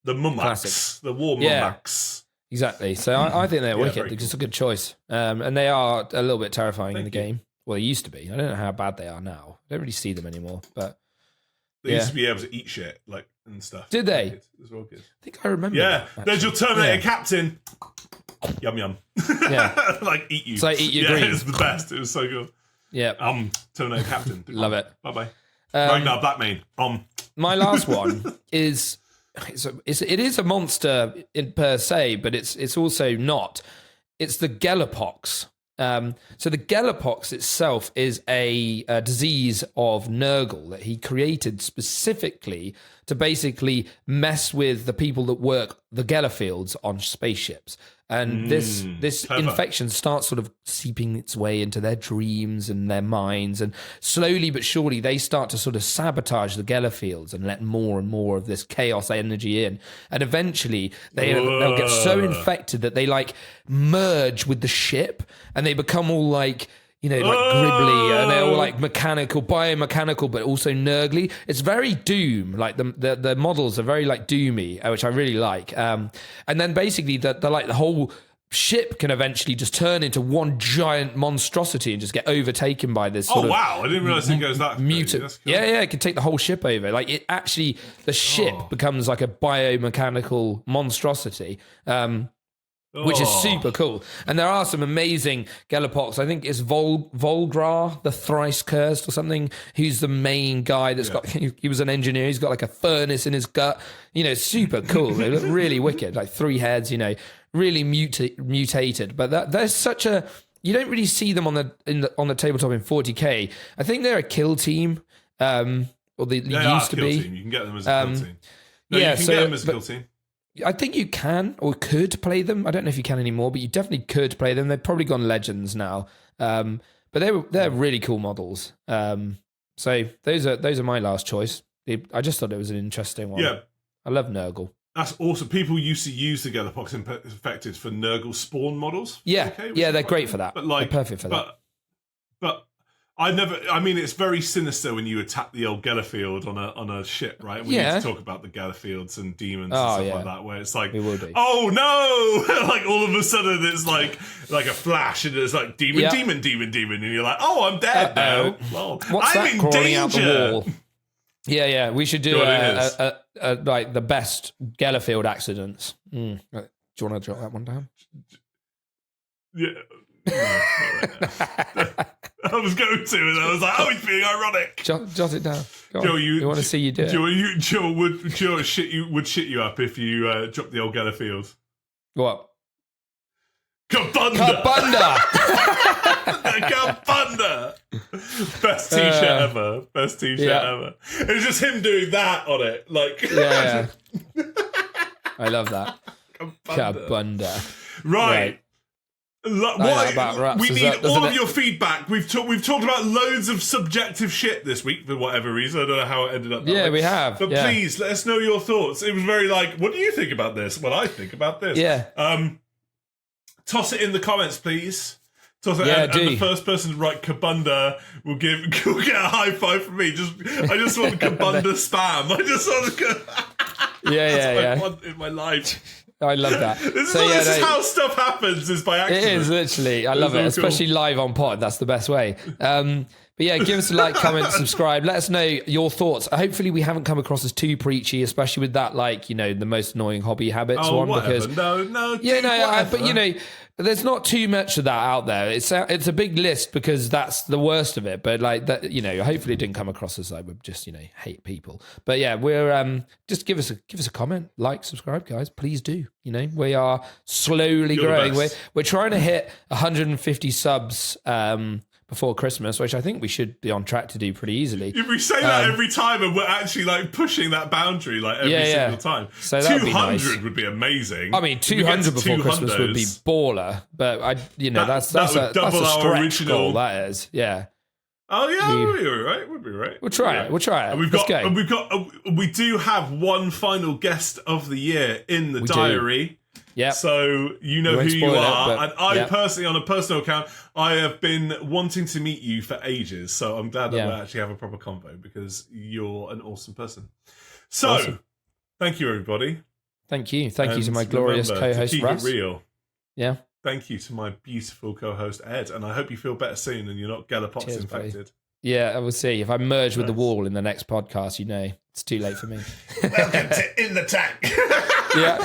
The Mumaks. The war Mumaks. Exactly. So I think they're wicked. They're just a good choice. And they are a little bit terrifying in the game. Well, they used to be. I don't know how bad they are now. I don't really see them anymore. But they used to be able to eat shit, and stuff. Did they? It was all good. I think I remember. Yeah, there's your Terminator captain. yum yum. Yeah. Like eat you. So eat your yeah, green. It was the best. It was so good. Yeah. Terminator Captain. Love it. Bye-bye. Ragnar Blackmane. My last one is it is a monster per se, but it's also not. It's the Gellerpox. So the Gellerpox itself is a disease of Nurgle that he created specifically to basically mess with the people that work the Geller fields on spaceships. And this infection starts sort of seeping its way into their dreams and their minds, and slowly but surely they start to sort of sabotage the Geller fields and let more and more of this chaos energy in. And eventually they'll get so infected that they like merge with the ship and they become all like, you know, like gribbly, and they're all like mechanical, biomechanical, but also nurgly. It's very Doom. Like the models are very like Doomy, which I really like. And then basically the whole ship can eventually just turn into one giant monstrosity and just get overtaken by this sort of wow, I didn't realize it goes that mutant. Cool. Yeah, it can take the whole ship over. Like it actually, the ship becomes like a biomechanical monstrosity. Which is super cool. And there are some amazing Gellerpox. I think it's Volgra, the thrice cursed or something, who's the main guy that's got, he was an engineer, he's got like a furnace in his gut. You know, super cool. They look really wicked, like 3 heads, you know, really mutated. But there's such a, you don't really see them on the tabletop in 40k. I think they're a kill team, or they used to be. Team. You can get them as a kill team. No, you can get them as a kill team. I think you can or could play them. I don't know if you can anymore, but you definitely could play them. They've probably gone legends now, but they're really cool models. So those are my last choice. I just thought it was an interesting one. Yeah, I love Nurgle. That's awesome. People used to use the Gellerpox infected for Nurgle spawn models. Yeah, they're great for that. But like, they're perfect for that. But I mean, it's very sinister when you attack the old Gellerfield on a ship, right? We need to talk about the Gellerfields and demons and stuff like that, where it's like, oh no! Like all of a sudden it's like a flash and it's like demon, and you're like, oh, I'm dead now. Well, what's I'm that in crawling danger. out the wall? Yeah, we should do like the best Gellerfield accidents. Do you want to jot that one down? Yeah. No, not right now. I was going to, and I was like, oh, he's being ironic. Jot it down. Joe, we want to see you do it. Joe would shit you up if you dropped the old Gellerfield. What? Kabunda! Kabunda! Best t-shirt ever. Best t-shirt ever. It's just him doing that on it. Like, yeah. I love that. Kabunda. Right. We need all of your feedback. We've talked about loads of subjective shit this week for whatever reason. I don't know how it ended up that way. We have. But please, let us know your thoughts. It was very like, what do you think about this? Well, I think about this. Yeah. Toss it in the comments, please. Toss it and the first person to write Kabunda will get a high five from me. I just want Kabunda spam. I just want that's what I want in my life. I love that. This is how stuff happens, is by accident. It is, literally. I love it, especially live on pod. That's the best way. But yeah, give us a like, comment, subscribe. Let us know your thoughts. Hopefully we haven't come across as too preachy, especially with that, like, you know, the most annoying hobby habits one. Whatever. Because but you know, there's not too much of that out there. It's a big list because that's the worst of it. But like that, you know, hopefully it didn't come across as I would just, you know, hate people. But yeah, we're just give us a comment, like, subscribe, guys. Please do. You know, we are slowly growing. We're trying to hit 150 subs before Christmas, which I think we should be on track to do pretty easily. If we say that every time, and we're actually like pushing that boundary like every single time. So 200 would be amazing. I mean, 200 before Christmas would be baller, but that's a stretch original goal. That is, yeah. Oh yeah, we'll be right. We'll be right. We'll try it. And we do have one final guest of the year in the diary. Yeah. So you know who you are. And I personally, on a personal account, I have been wanting to meet you for ages. So I'm glad that we'll actually have a proper convo because you're an awesome person. So thank you, everybody. Thank you. Thank you to my glorious co-host, keep Russ. it real. Yeah. Thank you to my beautiful co-host, Ed. And I hope you feel better soon and you're not Gellerpox infected. Yeah, I will see. If I merge with the wall in the next podcast, you know. It's too late for me. Welcome to In the Tank. Yeah.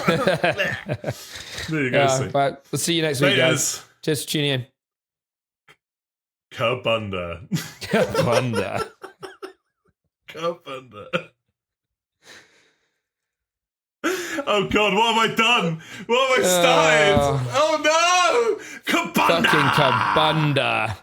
There you go. See. Right, we'll see you next week, guys. Just for tuning in. Kabunda. Kabunda. Kabunda. Oh God, what have I done? What have I started? Oh no! Kabunda! Fucking Kabunda.